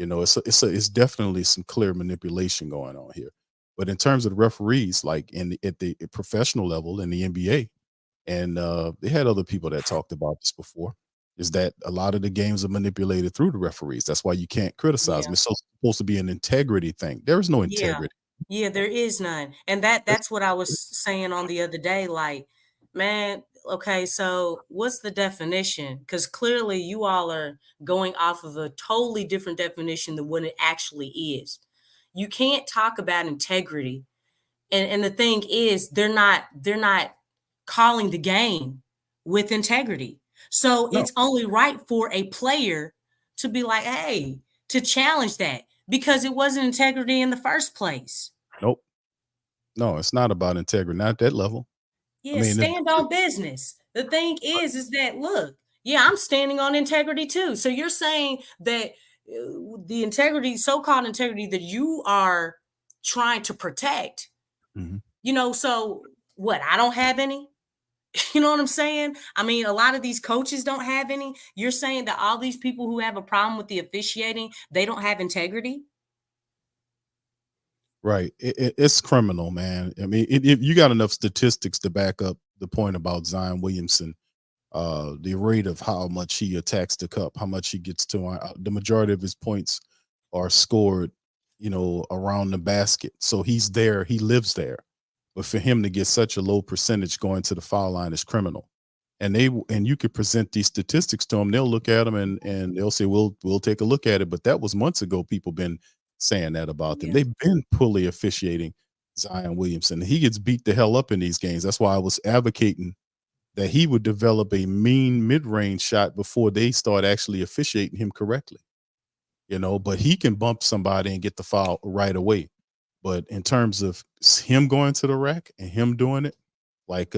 It's definitely some clear manipulation going on here. But in terms of the referees, like at the professional level in the NBA, and they had other people that talked about this before, is that a lot of the games are manipulated through the referees. That's why you can't criticize them. It's supposed to be an integrity thing. There is no integrity. Yeah, there is none. And that's what I was saying on the other day. Like, man, okay, so what's the definition? Because clearly you all are going off of a totally different definition than what it actually is. You can't talk about integrity. And the thing is, they're not calling the game with integrity. So it's only right for a player to be like, hey, to challenge that, because it wasn't integrity in the first place. Nope. No, it's not about integrity, not at that level. Yeah, stand on business. The thing is that, look, I'm standing on integrity too. So you're saying that the integrity, so-called integrity that you are trying to protect, so what? I don't have any? You know what I'm saying? I mean, a lot of these coaches don't have any. You're saying that all these people who have a problem with the officiating, they don't have integrity? Right. It's criminal, man. I mean, you got enough statistics to back up the point about Zion Williamson, the rate of how much he attacks the cup, how much he gets to. The majority of his points are scored, around the basket. So he's there. He lives there. But for him to get such a low percentage going to the foul line is criminal. and you could present these statistics to them. They'll look at them and they'll say, we'll take a look at it. But that was months ago. People been saying that about them. Yeah. They've been poorly officiating Zion Williamson. He gets beat the hell up in these games. That's why I was advocating that he would develop a mean mid-range shot before they start actually officiating him correctly. But he can bump somebody and get the foul right away. But in terms of him going to the rack and him doing it, like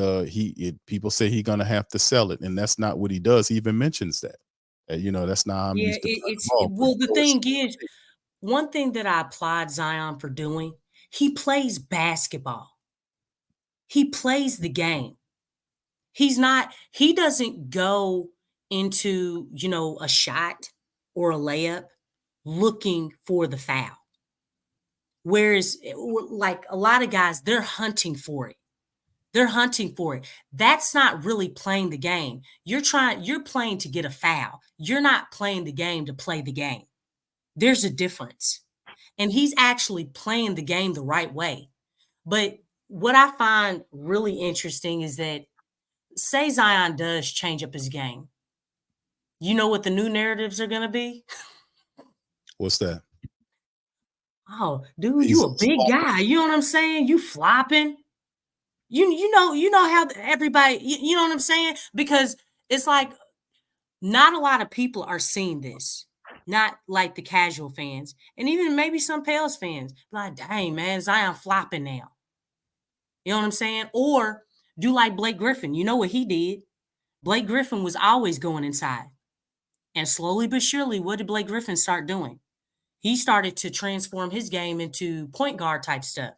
people say he's gonna have to sell it, and that's not what he does. He even mentions that. That's not how I'm Yeah, used to playing it's ball. well, the thing is, one thing that I applaud Zion for doing, he plays basketball. He plays the game. He doesn't go into, a shot or a layup looking for the foul. Whereas, like a lot of guys, they're hunting for it. They're hunting for it. That's not really playing the game. You're playing to get a foul. You're not playing the game to play the game. There's a difference. And he's actually playing the game the right way. But what I find really interesting is that, say Zion does change up his game. You know what the new narratives are going to be? What's that? Oh, dude, He's you a big guy. You know what I'm saying? You flopping. You know how everybody, you know what I'm saying? Because it's like not a lot of people are seeing this. Not like the casual fans. And even maybe some Pels fans. Like, dang, man, Zion flopping now. You know what I'm saying? Or do like Blake Griffin. You know what he did? Blake Griffin was always going inside. And slowly but surely, what did Blake Griffin start doing? He started to transform his game into point guard type stuff.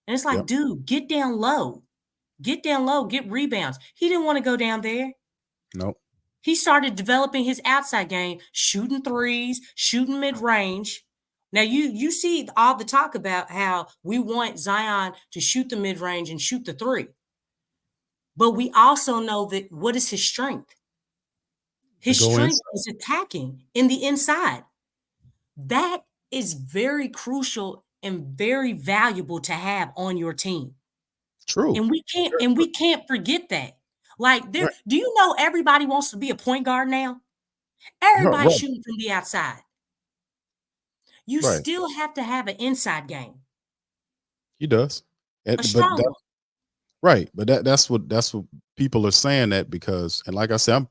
And it's like, Yep. dude, get down low. Get down low, get rebounds. He didn't want to go down there. Nope. He started developing his outside game, shooting threes, shooting mid-range. Now, you see all the talk about how we want Zion to shoot the mid-range and shoot the three. But we also know that what is his strength? His strength is attacking in the inside. That is very crucial and very valuable to have on your team. True. And we can't forget that. Like do you know everybody wants to be a point guard now? Everybody's shooting from the outside. You still have to have an inside game. He does. A strong one. Right. But that's what people are saying that because, and like I said, I'm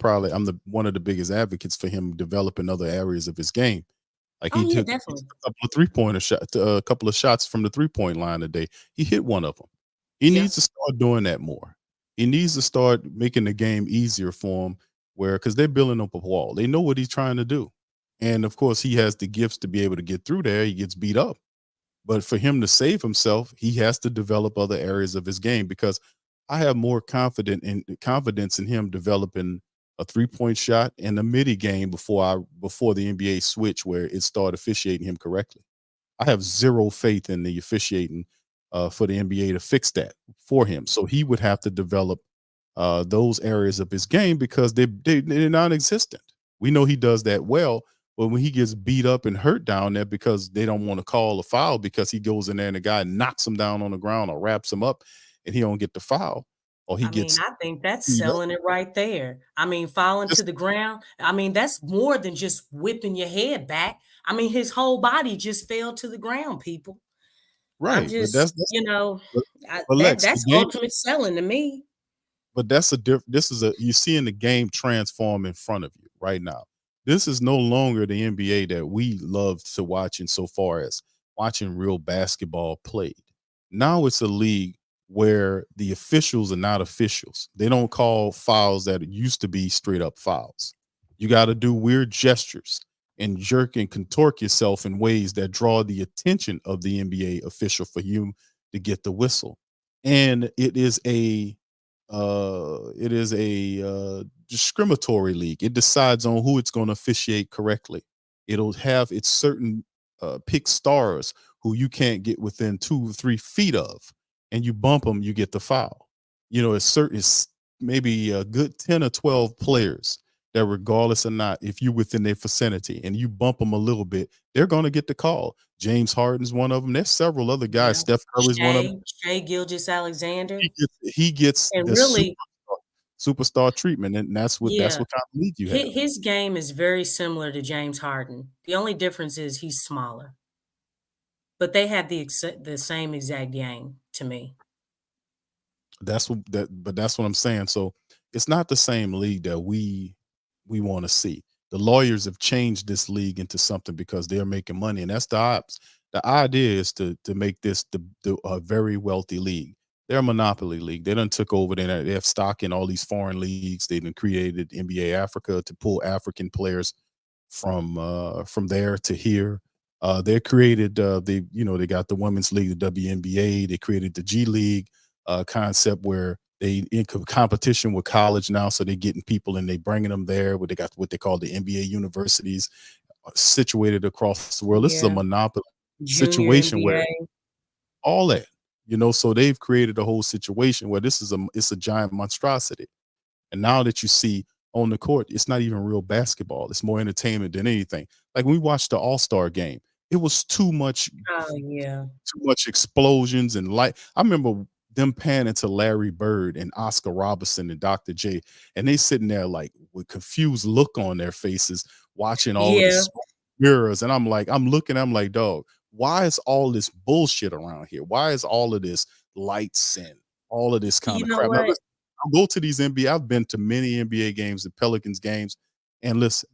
one of the biggest advocates for him developing other areas of his game. Like he took a couple of a couple of shots from the 3-point line today. He hit one of them. He needs to start doing that more. He needs to start making the game easier for him because they're building up a wall. They know what he's trying to do. And of course, he has the gifts to be able to get through there. He gets beat up. But for him to save himself, he has to develop other areas of his game because I have more confidence in him developing a 3-point shot and a midi game before the NBA switch where it started officiating him correctly. I have zero faith in the officiating for the NBA to fix that for him. So he would have to develop those areas of his game because they're non-existent. We know he does that well, but when he gets beat up and hurt down there because they don't want to call a foul because he goes in there and the guy knocks him down on the ground or wraps him up and he don't get the foul. Or I think that's selling it right there. I mean, falling to the ground. I mean, that's more than just whipping your head back. I mean, his whole body just fell to the ground, people. Right. Just, that's that's ultimate selling to me. But you're seeing the game transform in front of you right now. This is no longer the NBA that we love to watch insofar as watching real basketball played. Now it's a league where the officials are not officials. They don't call fouls that used to be straight up fouls. You got to do weird gestures and jerk and contort yourself in ways that draw the attention of the NBA official for you to get the whistle. And it is a discriminatory league. It decides on who it's going to officiate correctly. It'll have its certain pick stars who you can't get within 2 or 3 feet of, and you bump them, you get the foul. It's maybe a good 10 or 12 players that regardless or not, if you're within their vicinity and you bump them a little bit, they're going to get the call. James Harden's one of them. There's several other guys. Steph Curry's one of them. Shai Gilgeous-Alexander. He gets and the really superstar treatment, and that's what Yeah. kind of league you have. His game is very similar to James Harden. The only difference is he's smaller, but they have the same exact game to me. That's what I'm saying. So it's not the same league that we want to see. The lawyers have changed this league into something because they're making money, and that's the ops. The idea is to make this a very wealthy league. They're a monopoly league. They done took over. They have stock in all these foreign leagues. They've been created NBA Africa to pull African players from there to here. They created they got the women's league, the WNBA. They created the G League concept where they in competition with college now, so they're getting people and they bringing them there. Where they got what they call the NBA universities situated across the world. This is a Yeah. monopoly Junior situation where NBA. all that, so they've created a whole situation where it's a giant monstrosity. And now that you see on the court, it's not even real basketball. It's more entertainment than anything. Like when we watched the All-Star game, it was too much Oh, yeah. explosions and light. I remember them panning to Larry Bird and Oscar Robertson and Dr. J, and they sitting there like with confused look on their faces, watching all of the Yeah. smoke mirrors. And I'm like, dog, why is all this bullshit around here? Why is all of this lights and all of this kind You of know crap? Now, what? listen, I'll go to these NBA. I've been to many NBA games and Pelicans games, and listen,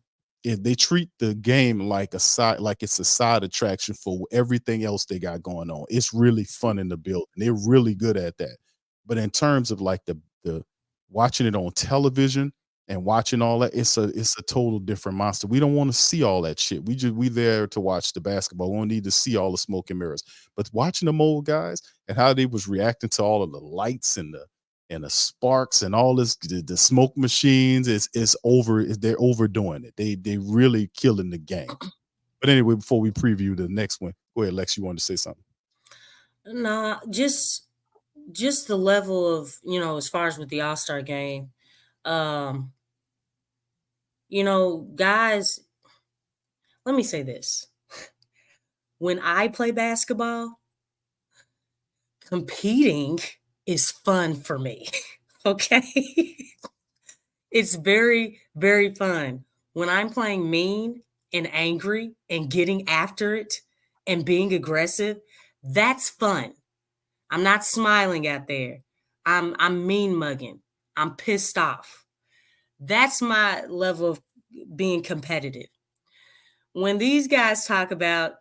if they treat the game like it's a side attraction for everything else they got going on. It's really fun in the building. They're really good at that. But in terms of like the watching it on television and watching all that, it's a total different monster. We don't want to see all that shit. We there to watch the basketball. We don't need to see all the smoke and mirrors. But watching them old guys and how they was reacting to all of the lights and the sparks and all this, the smoke machines, they're overdoing it. They really killing the game. But anyway, before we preview the next one, go ahead, Lex, you wanted to say something? Nah, just the level of, as far as with the All-Star game, guys, let me say this. When I play basketball, competing is fun for me. Okay? It's very, very fun. When I'm playing mean and angry and getting after it and being aggressive, that's fun. I'm not smiling out there. I'm mean mugging. I'm pissed off. That's my level of being competitive. When these guys talk about,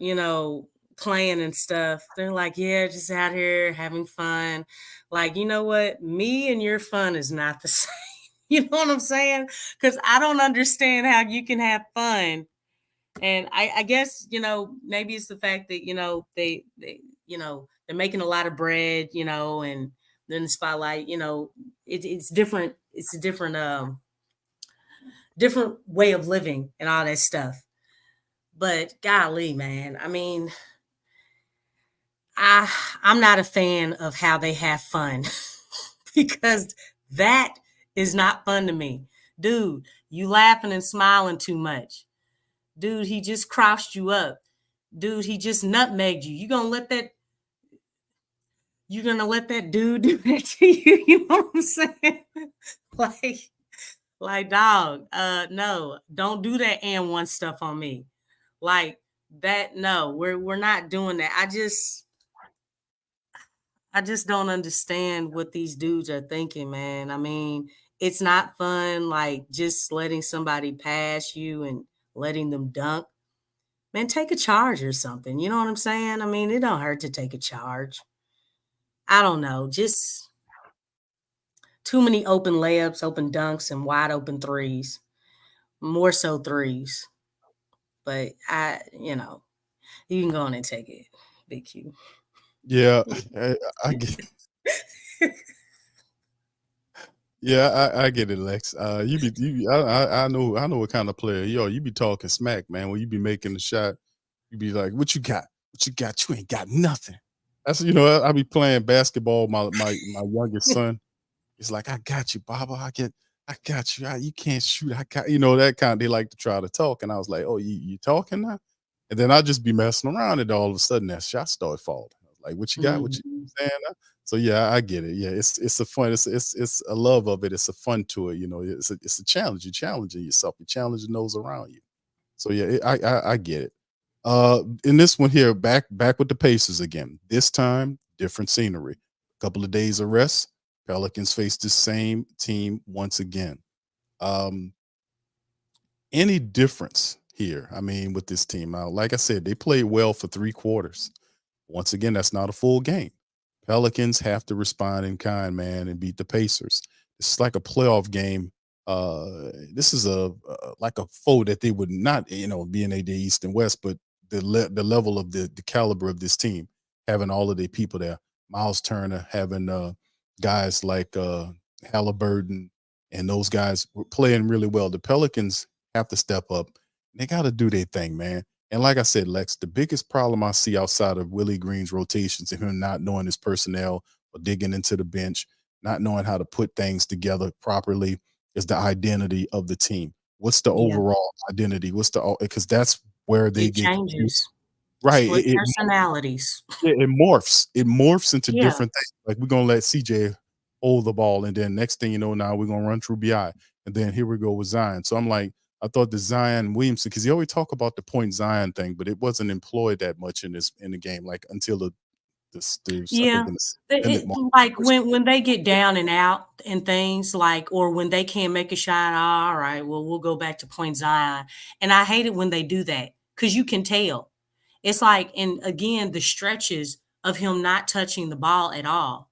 playing and stuff, they're like, yeah, just out here having fun. Like, you know what? Me and your fun is not the same. You know what I'm saying? Because I don't understand how you can have fun. And I guess, maybe it's the fact that, they're making a lot of bread, and then the spotlight, it's different. It's a different way of living and all that stuff. But golly, man, I mean, I'm not a fan of how they have fun because that is not fun to me. Dude, you laughing and smiling too much. Dude, he just crossed you up. Dude, he just nutmegged you. You're gonna let that dude do that to you. You know what I'm saying? like dog, no, don't do that and one stuff on me. Like that, no, we're not doing that. I just don't understand what these dudes are thinking, man. I mean, it's not fun, like just letting somebody pass you and letting them dunk. Man, take a charge or something. You know what I'm saying? I mean, it don't hurt to take a charge. I don't know. Just too many open layups, open dunks, and wide open threes. More so threes. But you can go on and take it, Big Q. Yeah, I get. Yeah, I get it, Lex. I know what kind of player. You be talking smack, man. When you be making the shot, you be like, "What you got? What you got? You ain't got nothing." That's I be playing basketball. My youngest son, he's like, "I got you, Baba. I got you. You can't shoot. I got that kind. They like to try to talk, and I was like, "Oh, you talking now?" And then I just be messing around, and all of a sudden that shot started falling. I was like, "What you got? What you saying?" So yeah, I get it. Yeah, it's a fun. It's a love of it. It's a fun to it. You know, it's a challenge. You're challenging yourself. You're challenging those around you. So yeah, I get it. In this one here, back with the Pacers again. This time, different scenery. Couple of days of rest. Pelicans face the same team once again. Um, any difference here? I mean, with this team, like I said, they played well for 3 quarters. Once again, that's not a full game. Pelicans have to respond in kind, man, and beat the Pacers. It's like a playoff game. This is like a foe that they would not, be in the East and West, but the level of the caliber of this team, having all of their people there, Miles Turner, having guys like Halliburton, and those guys were playing really well. The Pelicans have to step up. They got to do their thing, man. And like I said, Lex, the biggest problem I see outside of Willie Green's rotations and him not knowing his personnel or digging into the bench, not knowing how to put things together properly, is the identity of the team. What's the Yeah, overall identity? Because that's where they it get confused. changes. Right. Split personalities. It morphs. It morphs into Yeah. different things. Like we're gonna let CJ hold the ball, and then next thing you know, now we're gonna run through BI, and then here we go with Zion. So I'm like, I thought the Zion Williamson, because he always talk about the point Zion thing, but it wasn't employed that much in the game, like until the I Yeah. think in the It, like when they get down and out and things like, or when they can't make a shot, all right, well, we'll go back to point Zion. And I hate it when they do that because you can tell. It's like, and again, the stretches of him not touching the ball at all.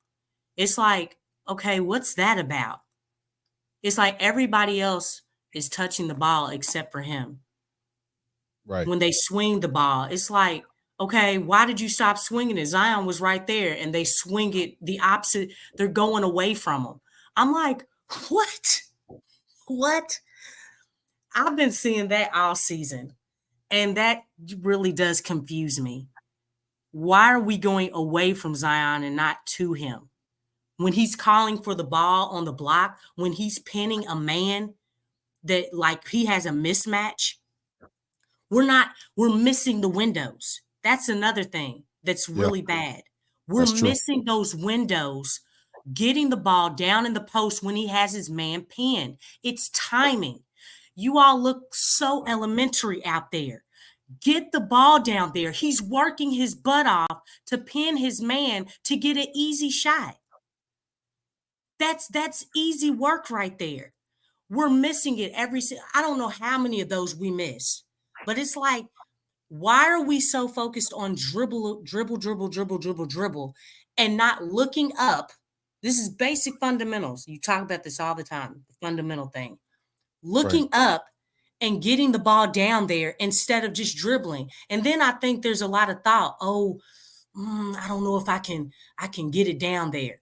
It's like, okay, what's that about? It's like everybody else is touching the ball except for him. right. When they swing the ball, it's like, okay, why did you stop swinging it? Zion was right there and they swing it the opposite. They're going away from him. I'm like, what? What? I've been seeing that all season. And that really does confuse me. Why are we going away from Zion and not to him? When he's calling for the ball on the block, when he's pinning a man that like he has a mismatch, we're missing the windows. That's another thing that's Yeah, really bad. We're that's true. missing those windows, getting the ball down in the post when he has his man pinned. It's timing. You all look so elementary out there. Get the ball down there. He's working his butt off to pin his man to get an easy shot. That's easy work right there. We're missing it I don't know how many of those we miss. But it's like, why are we so focused on dribble, dribble, dribble, dribble, dribble, dribble, and not looking up? This is basic fundamentals. You talk about this all the time, the fundamental thing. Right. Looking up and getting the ball down there instead of just dribbling. And then I think there's a lot of thought, I don't know if I can get it down there.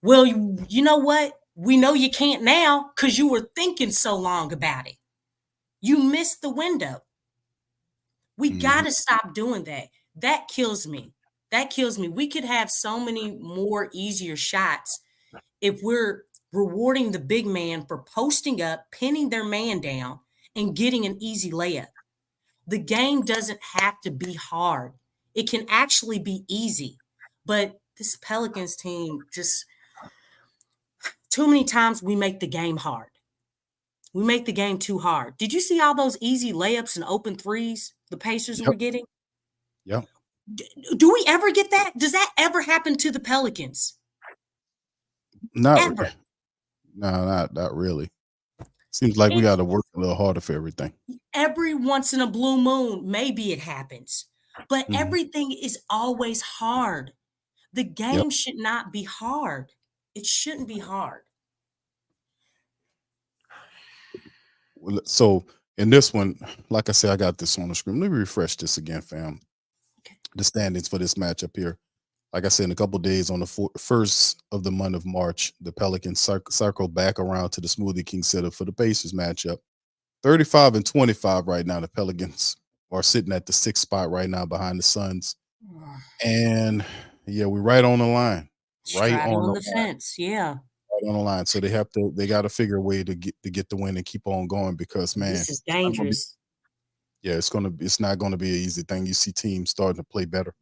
Well, you know what? We know you can't now because you were thinking so long about it. You missed the window. We got to stop doing that. That kills me. That kills me. We could have so many more easier shots if we're rewarding the big man for posting up, pinning their man down, and getting an easy layup. The game doesn't have to be hard. It can actually be easy. But this Pelicans team, just too many times we make the game hard. We make the game too hard. Did you see all those easy layups and open threes the Pacers were Yep. getting? Yep. Do we ever get that? Does that ever happen to the Pelicans? Not Ever? no, not really. Seems like we got to work a little harder for everything. Every once in a blue moon, maybe it happens. But everything is always hard. The game should not be hard. It shouldn't be hard. So in this one, like I said, I got this on the screen. Let me refresh this again, fam. Okay. The standings for this matchup here. Like I said, in a couple of days on the first of the month of March, the Pelicans circle back around to the Smoothie King Center for the Pacers matchup. 35-25 right now. The Pelicans are sitting at the 6th spot right now behind the Suns. And yeah, we're right on the line. Straddling the fence. Yeah. Right on the line. So they got to figure a way to get the win and keep on going because, man, This is dangerous. it's not gonna be an easy thing. You see teams starting to play better.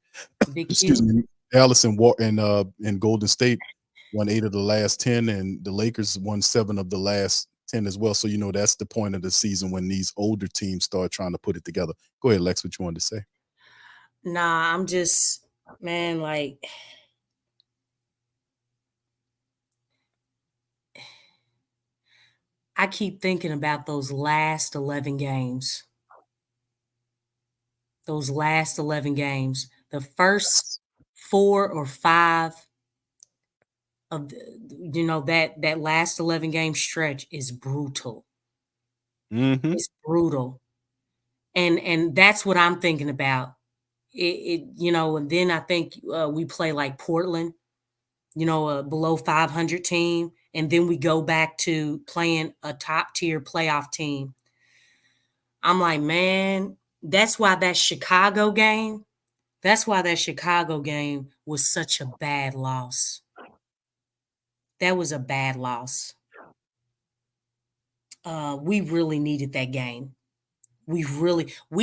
Big Excuse Q. me. Dallas and Golden State won 8 of the last 10, and the Lakers won 7 of the last 10 as well. So that's the point of the season when these older teams start trying to put it together. Go ahead, Lex. What you wanted to say? Nah, I'm just, man, like, I keep thinking about those last 11 games. Those last 11 games. The first 4 or 5 of that last 11 game stretch is brutal. Mm-hmm. It's brutal. And that's what I'm thinking about. And then I think we play like Portland, a below 500 team, and then we go back to playing a top tier playoff team. I'm like, man, that's why that Chicago game was such a bad loss. That was a bad loss. We really needed that game. We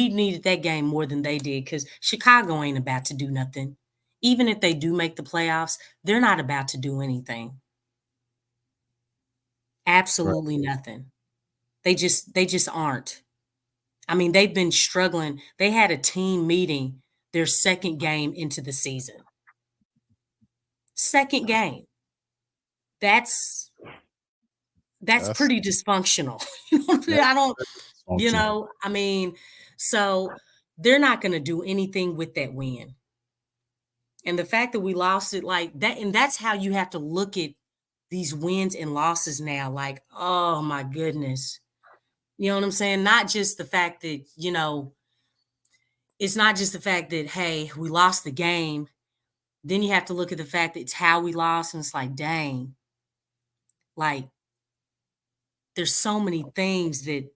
needed that game more than they did, because Chicago ain't about to do nothing. Even if they do make the playoffs, they're not about to do anything. Absolutely nothing. They just aren't. I mean, they've been struggling. They had a team meeting their second game into the season. Second game. That's pretty dysfunctional. So they're not going to do anything with that win. And the fact that we lost it like that, and that's how you have to look at these wins and losses now. Like, oh my goodness. You know what I'm saying? Not just the fact that, it's not just the fact that, hey, we lost the game. Then you have to look at the fact that it's how we lost. And it's like, dang, like, there's so many bad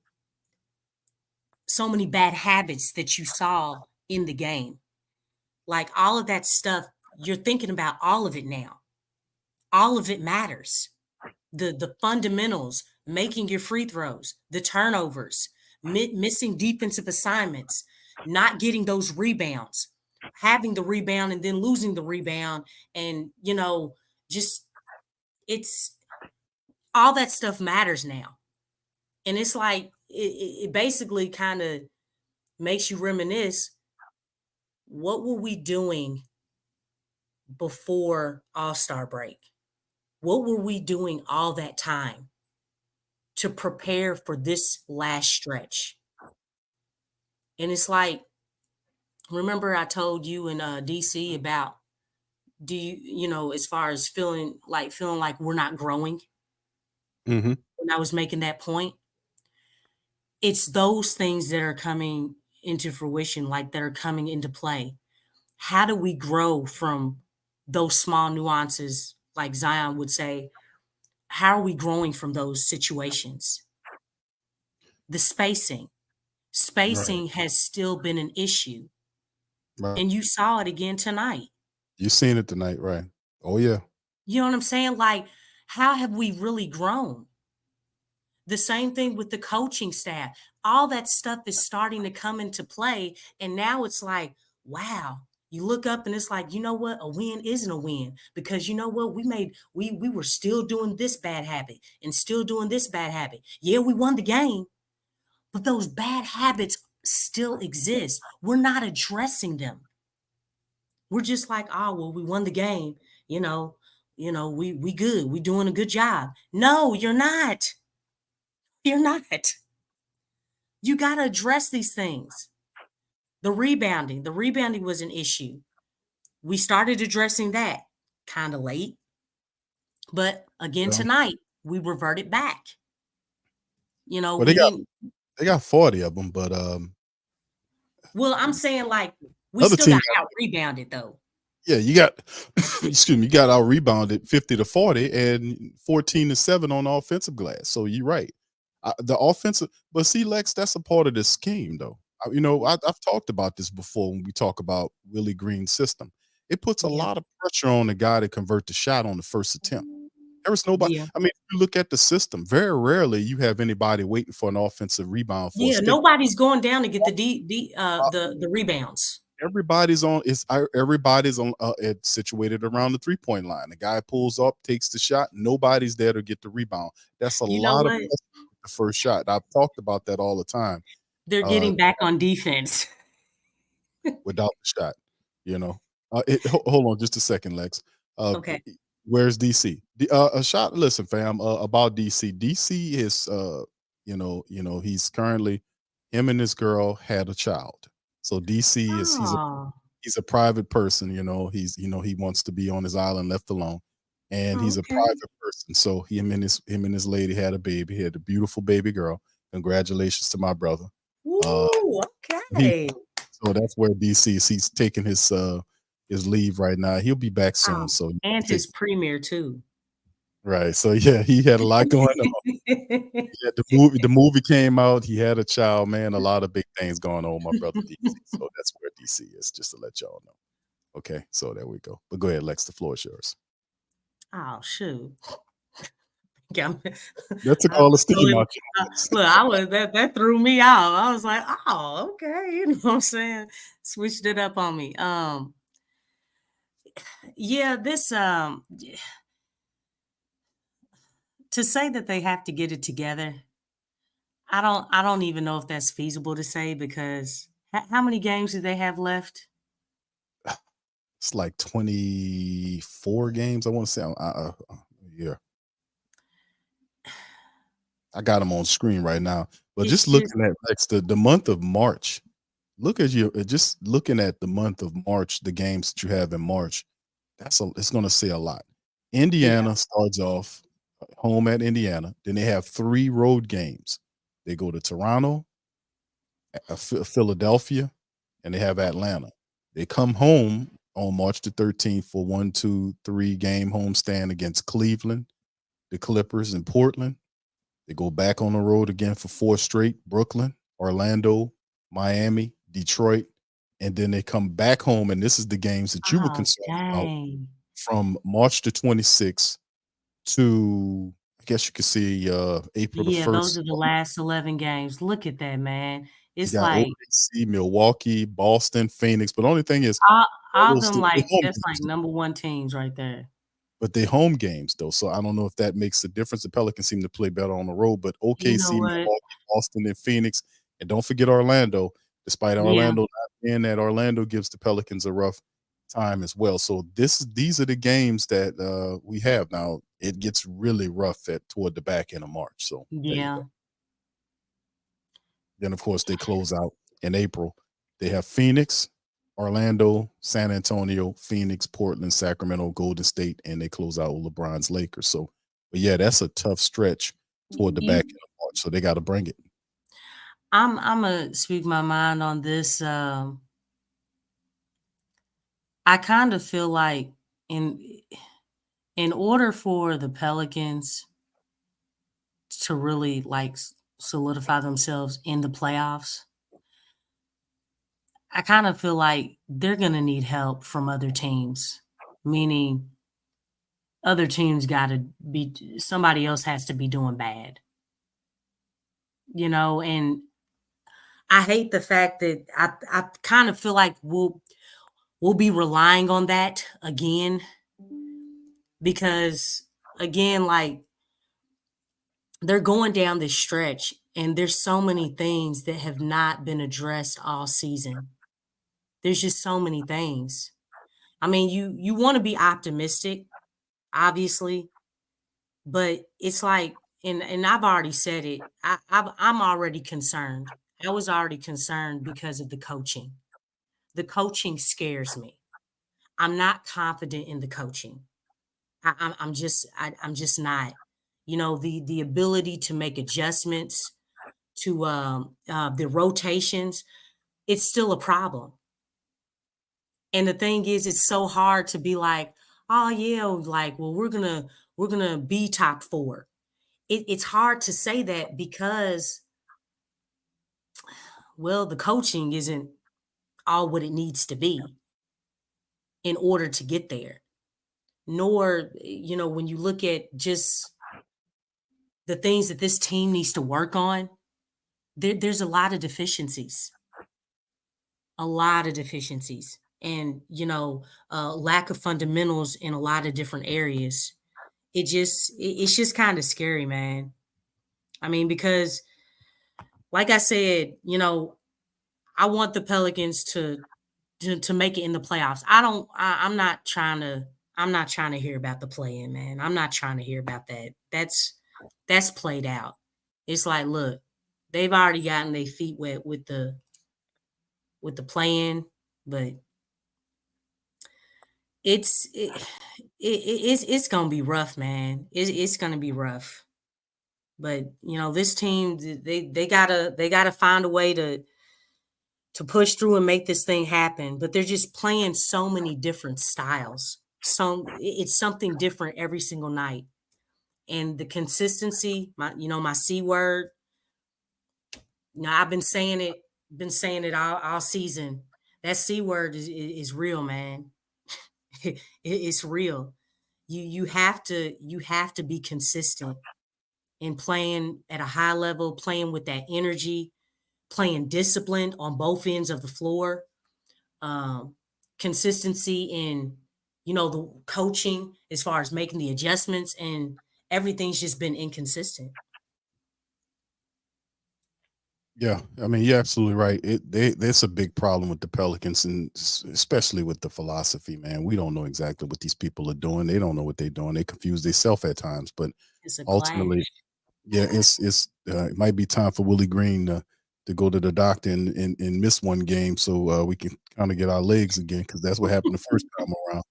habits that you saw in the game. Like, all of that stuff, you're thinking about all of it now. All of it matters. The fundamentals, making your free throws, the turnovers, missing defensive assignments, not getting those rebounds, having the rebound and then losing the rebound. And, it's all that stuff matters now. And it's like, it basically kind of makes you reminisce, what were we doing before All-Star break? What were we doing all that time to prepare for this last stretch? And it's like, remember I told you in DC about, as far as feeling like we're not growing? Mm-hmm. When I was making that point, it's those things that are coming into fruition, like that are coming into play. How do we grow from those small nuances? Like Zion would say, how are we growing from those situations? The spacing has still been an issue. Right. And you saw it again tonight. You've seen it tonight, right? Oh, yeah. You know what I'm saying? Like, how have we really grown? The same thing with the coaching staff. All that stuff is starting to come into play. And now it's like, wow. You look up and it's like, you know what? A win isn't a win, because you know what? We were still doing this bad habit and still doing this bad habit. Yeah, we won the game, but those bad habits still exist. We're not addressing them. We're just like, oh, well, we won the game. We good. We're doing a good job. No, you're not. You're not. You got to address these things. The rebounding was an issue. We started addressing that kind of late. But again, tonight, we reverted back. Well, they got 40 of them, but well, I'm saying, like, we still got out rebounded though. Yeah, you got you got out rebounded 50-40 and 14-7 on the offensive glass. So you're right. The offensive, but see, Lex, that's a part of the scheme, though. I've talked about this before when we talk about Willie Green's system. It puts a lot of pressure on the guy to convert the shot on the first attempt. There was nobody. I mean, if you look at the system, very rarely you have anybody waiting for an offensive rebound. Nobody's going down to get the rebounds. everybody's on. Everybody's on. It's situated around the 3-point line. The guy pulls up, takes the shot. Nobody's there to get the rebound. That's a You know lot of what? pressure with the first shot. I've talked about that all the time. They're Uh, getting back on defense. without the shot, you know. Hold on just a second, Lex. Okay. Where's DC? A shot. Listen, fam. About DC. DC is, he's currently, him and this girl had a child. So DC is Oh, he's a private person. He wants to be on his island, left alone, and he's a okay. private person. So him and his lady had a baby. He had a beautiful baby girl. Congratulations to my brother. Uh, Ooh, he okay. so that's where DC is. He's taking his leave right now. He'll be back soon. Oh, So and take his premiere too. right. So yeah, he had a lot going on. Yeah, the movie came out. He had a child, man. A lot of big things going on, my brother DC. So that's where DC is, just to let y'all know. Okay, so there we go. But go ahead, Lex. The floor is yours. Oh shoot. Yeah, That took I all the was steam totally, out your voice. look, that threw me out. I was like, oh, okay, you know what I'm saying? Switched it up on me. Yeah, this to say that they have to get it together, I don't even know if that's feasible to say because how many games do they have left? It's like 24 games. I want to say. Yeah, I got them on screen right now. But It's just just looking at Lex, the month of March. Look at you. Just looking at the month of March, the games that you have in March. It's going to say a lot. yeah, Indiana starts off home at Indiana. Then they have 3 road games. They go to Toronto, Philadelphia, and they have Atlanta. They come home on March the 13th for 1, 2, 3 game homestand against Cleveland, the Clippers, and Portland. They go back on the road again for 4 straight: Brooklyn, Orlando, Miami, Detroit, and then they come back home. And this is the games that you were oh concerned about dang. from March the 26th to, I guess you could see, April the Yeah, those 1st. are the last 11 games. Look at that, man. You It's got like OKC, Milwaukee, Boston, Phoenix. But the only thing is, all, all all those them they like home that's like games, number one teams right there. but they home games though. So I don't know if that makes a difference. The Pelicans seem to play better on the road, but You know OKC, what? Milwaukee, Boston, and Phoenix, and don't forget Orlando. Despite Yeah. Orlando not being that, Orlando gives the Pelicans a rough time as well. So these are the games that we have now. It gets really rough toward the back end of March. So there you Yeah. go. Then of course they close out in April. They have Phoenix, Orlando, San Antonio, Phoenix, Portland, Sacramento, Golden State, and they close out with LeBron's Lakers. So, but yeah, that's a tough stretch toward the back You end of March. So they got to bring it. I'm gonna speak my mind on this. I kind of feel like in in order for the Pelicans to really solidify themselves in the playoffs, I kind of feel like they're gonna need help from other teams. Meaning other teams gotta be somebody else has to be doing bad. And I hate the fact that I kind of feel like we'll be relying on that again because again, like they're going down this stretch and there's so many things that have not been addressed all season. There's just so many things. I mean, you want to be optimistic, obviously, but it's like, and I've already said it. I'm already concerned. I was already concerned because of the coaching. The coaching scares me. I'm not confident in the coaching. I'm just not. The ability to make adjustments to the rotations, it's still a problem. And the thing is, it's so hard to be like, oh yeah, like, well, we're gonna be top 4. It's hard to say that because, well, the coaching isn't all what it needs to be in order to get there. Nor, when you look at just the things that this team needs to work on, there's a lot of deficiencies. a lot of deficiencies and, lack of fundamentals in a lot of different areas. It's just kind of scary, man. I mean, because like I said, I want the Pelicans to make it in the playoffs. I'm not trying to hear about the play-in, man. I'm not trying to hear about that. That's played out. It's like, look, they've already gotten their feet wet with the play-in, but it's gonna be rough, man. It's gonna be rough. But this team, they gotta find a way to push through and make this thing happen. But they're just playing so many different styles. It's something different every single night. And the consistency, my C word, I've been saying it all season. That C word is real, man. It's real. You have to be consistent in playing at a high level, playing with that energy, playing disciplined on both ends of the floor. Consistency in the coaching as far as making the adjustments, and everything's just been inconsistent. Yeah, I mean, you're absolutely right. There's a big problem with the Pelicans, and especially with the philosophy, man. We don't know exactly what these people are doing. They don't know what they're doing. They confuse themselves at times, but It's a clash. ultimately, yeah, it might be time for Willie Green to go to the doctor and miss one game so we can kind of get our legs again, because that's what happened the first time around.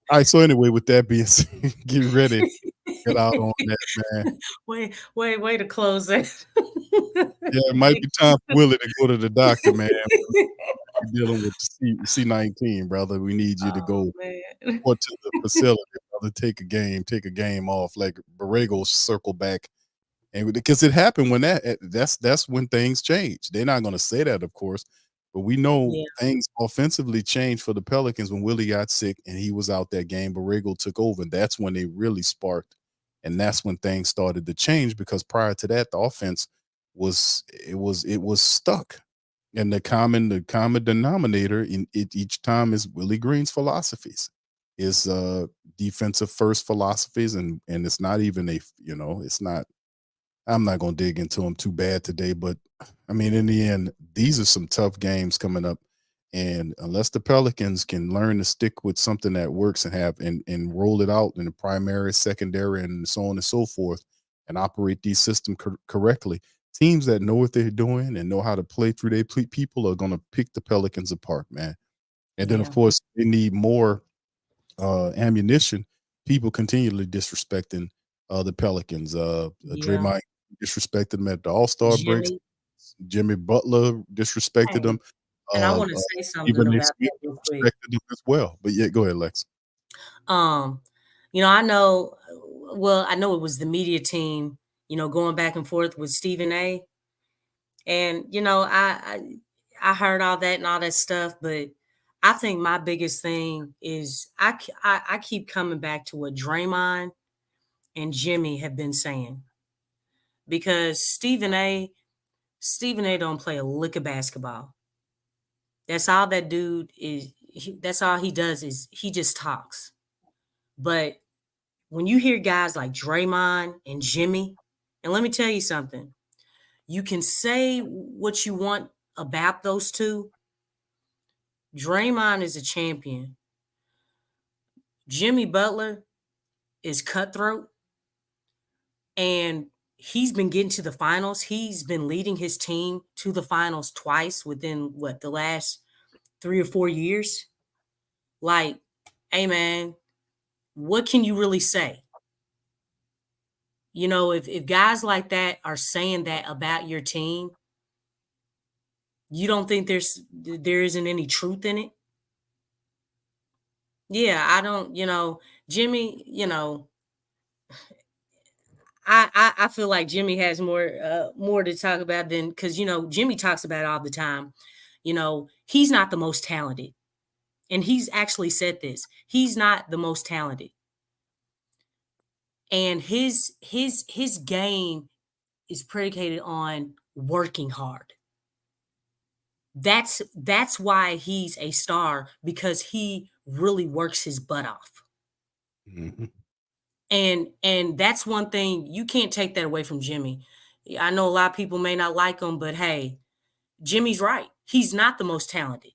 All right, so anyway, with that being said, get ready, get out on that, man. Way to close it. Yeah, it might be time for Willie to go to the doctor, man. You're dealing with C19, brother. We need you to Oh go man. or to the facility, brother. Take a game off. Like Borrego circle back. And because it happened when that's when things change. They're not going to say that, of course, but we know Yeah, things offensively changed for the Pelicans when Willie got sick and he was out that game. Borrego took over, and that's when they really sparked, and that's when things started to change. Because prior to that, the offense was stuck, and the common denominator in it each time is Willie Green's philosophies, is defensive first philosophies, and it's not even it's not. I'm not going to dig into them too bad today, but I mean, in the end, these are some tough games coming up. And unless the Pelicans can learn to stick with something that works and and roll it out in the primary, secondary, and so on and so forth, and operate these systems correctly, teams that know what they're doing and know how to play through their people are going to pick the Pelicans apart, man. And then, of yeah, course, they need more ammunition. People continually disrespecting the Pelicans. yeah. Draymond disrespected them at the All-Star breaks. Jimmy. Jimmy Butler disrespected Hey, them. and I want to say something Stephen A. about Smith that real quick. disrespected them as well. But yeah, go ahead, Lex. Um, I know. Well, I know it was the media team. Going back and forth with Stephen A. And I heard all that and all that stuff, but I think my biggest thing is I keep coming back to what Draymond and Jimmy have been saying, because Stephen A don't play a lick of basketball. That's all that dude is. That's all he does is he just talks. But when you hear guys like Draymond and Jimmy, and let me tell you something, you can say what you want about those two. Draymond is a champion. Jimmy Butler is cutthroat, and he's been getting to the finals. He's been leading his team to the finals twice within the last 3 or 4 years. Like, hey man, what can you really say? If guys like that are saying that about your team, you don't think there isn't any truth in it? Yeah, I don't, Jimmy, I feel like Jimmy has more to talk about than, because Jimmy talks about it all the time. He's not the most talented, and he's actually said this. He's not the most talented, and his game is predicated on working hard. That's why he's a star, because he really works his butt off. Mm-hmm. And that's one thing you can't take that away from Jimmy. I know a lot of people may not like him, but hey, Jimmy's right. He's not the most talented.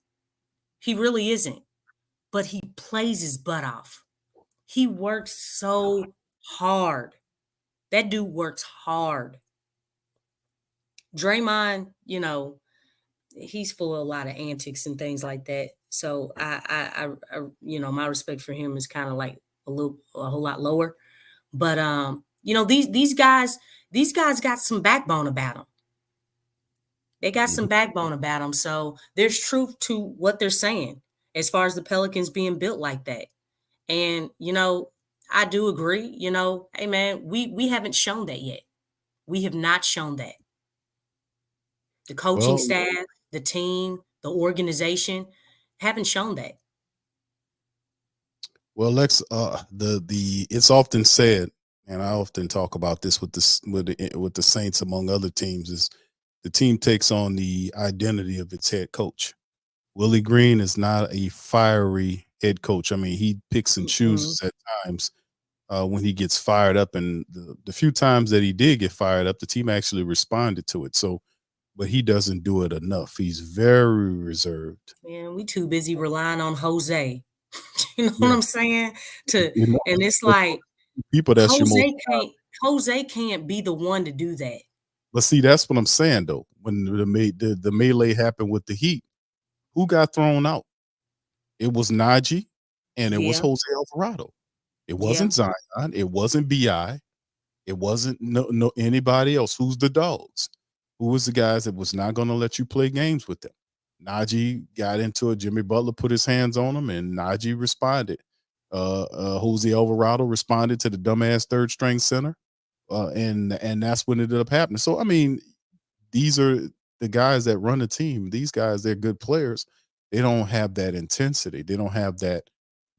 He really isn't. But he plays his butt off. He works so hard. That dude works hard. Draymond, he's full of a lot of antics and things like that. So I my respect for him is kind of like a whole lot lower. But these guys got some backbone about them. They got some backbone about them. So there's truth to what they're saying as far as the Pelicans being built like that. And I do agree. Hey man, we haven't shown that yet. We have not shown that. The coaching Well, staff, the team, the organization haven't shown that. Well, Lex, the it's often said, and I often talk about this with the Saints among other teams, is the team takes on the identity of its head coach. Willie Green is not a fiery head coach. I mean, he picks and chooses at times when he gets fired up, and the few times that he did get fired up, the team actually responded to it. So, but he doesn't do it enough. He's very reserved. Man, we too busy relying on Jose. You know Yeah. what I'm saying? And it's But like people, that's your most. Jose can't be the one to do that. But see, that's what I'm saying though. When the melee happened with the Heat, who got thrown out? It was Najee, and it was Yeah. Jose Alvarado. It wasn't Zion. It wasn't Bi. It wasn't no anybody else. Who's the dogs? Who was the guys that was not going to let you play games with them? Najee got into it. Jimmy Butler put his hands on him, and Najee responded. Jose Alvarado responded to the dumbass third string center, and that's when it ended up happening. So I mean, these are the guys that run the team. These guys, they're good players. They don't have that intensity. They don't have that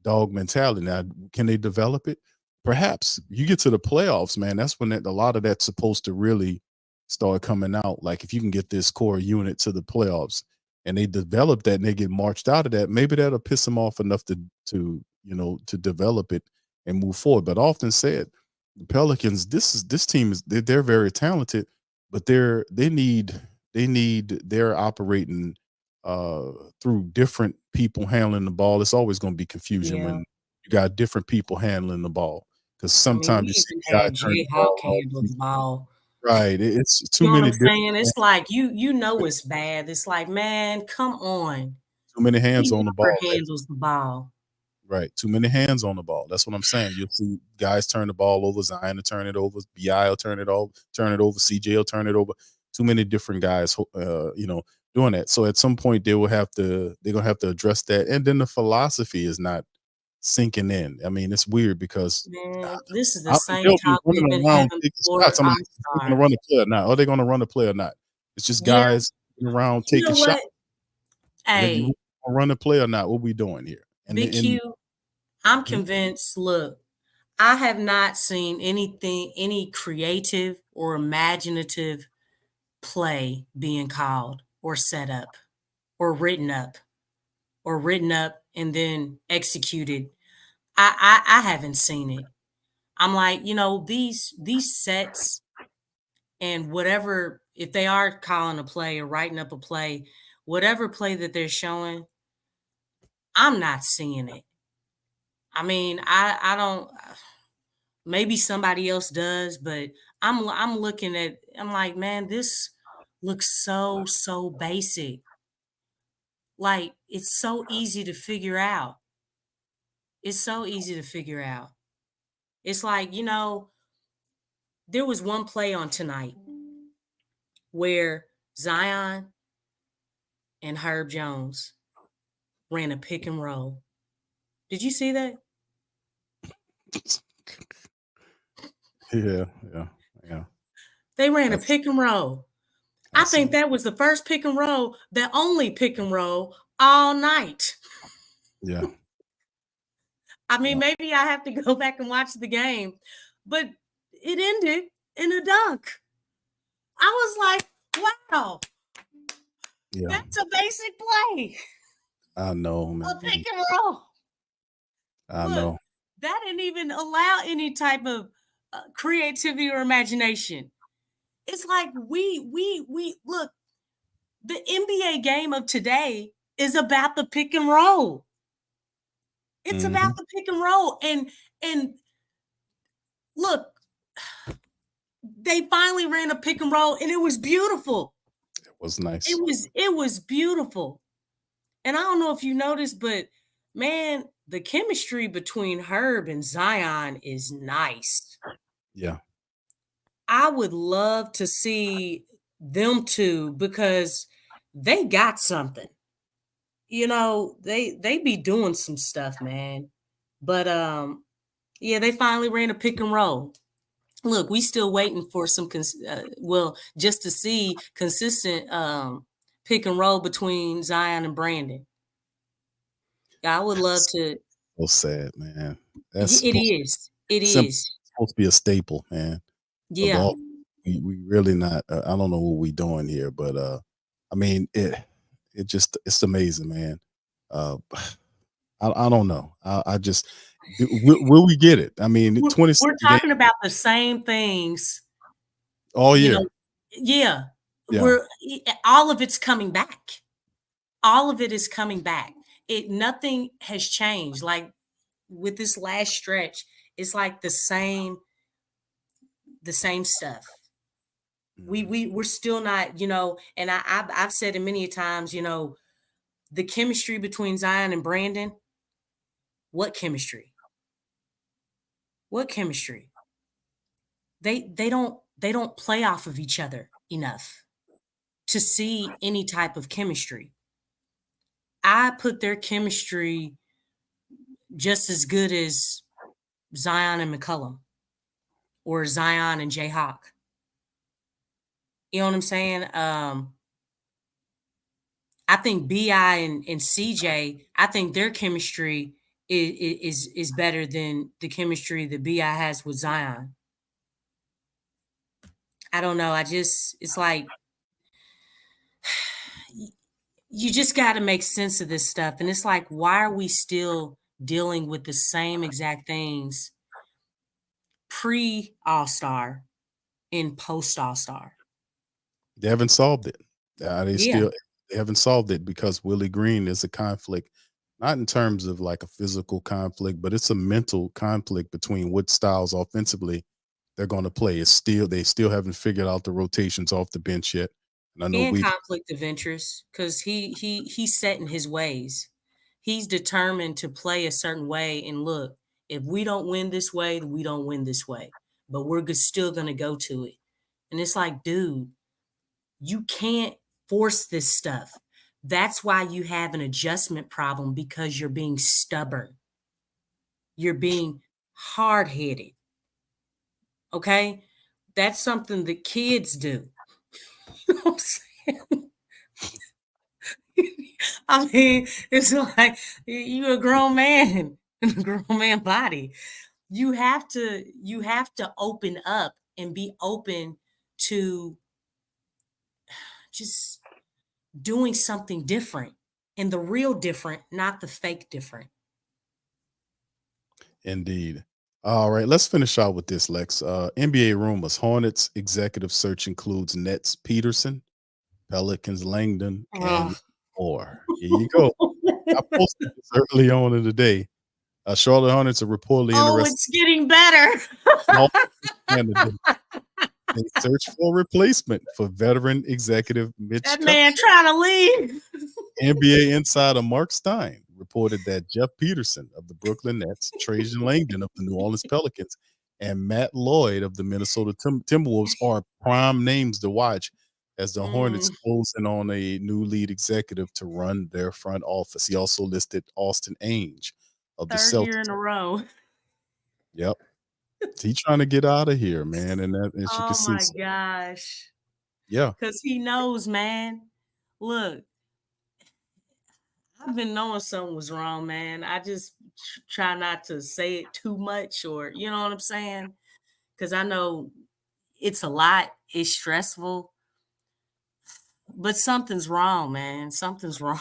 dog mentality. Now, can they develop it? Perhaps. You get to the playoffs, man. That's when a lot of that's supposed to really start coming out. Like if you can get this core unit to the playoffs and they develop that and they get marched out of that, maybe that'll piss them off enough to develop it and move forward. But often said, the Pelicans, this team is they're very talented, but they're operating through different people handling the ball. It's always going to be confusion when you got different people handling the ball, because sometimes you see even guys had turn the Jayhawk ball handle the ball. right. It's too You know what many I'm different saying? It's like it's bad. It's like, man, come on. too many hands He on the never ball. handles the ball. Right. Too many hands on the ball. That's what I'm saying. You'll see guys turn the ball over, Zion will turn it over, Bi will turn it over, CJ will turn it over. Too many different guys doing that. So at some point they're gonna have to address that. And then the philosophy is not sinking in. I mean, it's weird because Man, this is the they'll same be talk we've running been around having taking before shots. I'm like, are they gonna run the play or not? Are they gonna run the play or not? It's just Yeah. guys around You taking know shots. what? Hey, You run the play or not? What we doing here? Big Q, I'm convinced. Look, I have not seen any creative or imaginative play being called or set up or written up and then executed. I haven't seen it. I'm like, these sets and whatever, if they are calling a play or writing up a play, whatever play that they're showing, I'm not seeing it. I mean, I don't. Maybe somebody else does, but I'm looking at. I'm like, man, this looks so basic. Like it's so easy to figure out. It's so easy to figure out. It's like there was one play on tonight where Zion and Herb Jones ran a pick and roll. Did you see that? Yeah. They ran a pick and roll. I think that was the first pick and roll, the only pick and roll all night. Yeah. I mean, maybe I have to go back and watch the game, but it ended in a dunk. I was like, wow. Yeah, That's a basic play. I know, A man. pick and roll. I Look, know. that didn't even allow any type of creativity or imagination. It's like we look. The NBA game of today is about the pick and roll. It's Mhm. about the pick and roll, and look, they finally ran a pick and roll, and it was beautiful. It was nice. It was beautiful. And I don't know if you noticed, but man, the chemistry between Herb and Zion is nice. Yeah. I would love to see them two because they got something. You know, they be doing some stuff, man. But yeah, they finally ran a pick and roll. Look, we still waiting for some just to see consistent pick and roll between Zion and Brandon. Yeah, I would love to. So sad, man. That's It is. It simple, is. supposed to be a staple, man. Of Yeah. all, we really not. I don't know what we doing here, but I mean it's amazing, man. Uh, I don't know. I just will we get it? I mean, We're 27 games talking about the same things, all you know. year. Yeah. Yeah, All of it's coming back. All of it is coming back. Nothing has changed. Like with this last stretch, it's like the same stuff. We're still not, and I've said it many times, the chemistry between Zion and Brandon. What chemistry? What chemistry? They don't play off of each other enough to see any type of chemistry. I put their chemistry just as good as Zion and McCollum or Zion and J Hawk. You know what I'm saying? I think Bi and CJ. I think their chemistry is better than the chemistry that Bi has with Zion. I don't know. It's like you just got to make sense of this stuff. And it's like, why are we still dealing with the same exact things pre All-Star and post All-Star? they haven't solved it. Yeah. They haven't solved it because Willie Green is a conflict, not in terms of like a physical conflict, but it's a mental conflict between what styles offensively they're going to play. They still haven't figured out the rotations off the bench yet. And I know And we've conflict of interest because he's set in his ways. He's determined to play a certain way. And look, if we don't win this way, we don't win this way. But we're still going to go to it. And it's like, dude, you can't force this stuff. That's why you have an adjustment problem because you're being stubborn. You're being hard headed. Okay. That's something that kids do. You know what I'm saying? I mean, it's like you're a grown man in a grown man body. You have to open up and be open to just doing something different. And the real different, not the fake different. indeed. All right, let's finish out with this, Lex. NBA rumors: Hornets executive search includes Nets Peterson, Pelicans Langdon, and Ugh. more. Here you go. I posted this early on in the day. Charlotte Hornets are reportedly Oh, interested it's getting better. in small candidate. They search for a replacement for veteran executive Mitch That man Kupchak. trying to leave. NBA insider Mark Stein reported that Jeff Peterson of the Brooklyn Nets, Trajan Langdon of the New Orleans Pelicans, and Matt Lloyd of the Minnesota Timberwolves are prime names to watch as the Hornets close in on a new lead executive to run their front office. He also listed Austin Ainge of the Third year Celtics. in a row. Yep. He trying to get out of here, man. And as you can Oh see, my gosh. yeah. Because he knows, man. Look, I've been knowing something was wrong, man. I just try not to say it too much or, you know what I'm saying? Because I know it's a lot. It's stressful. But something's wrong, man. Something's wrong.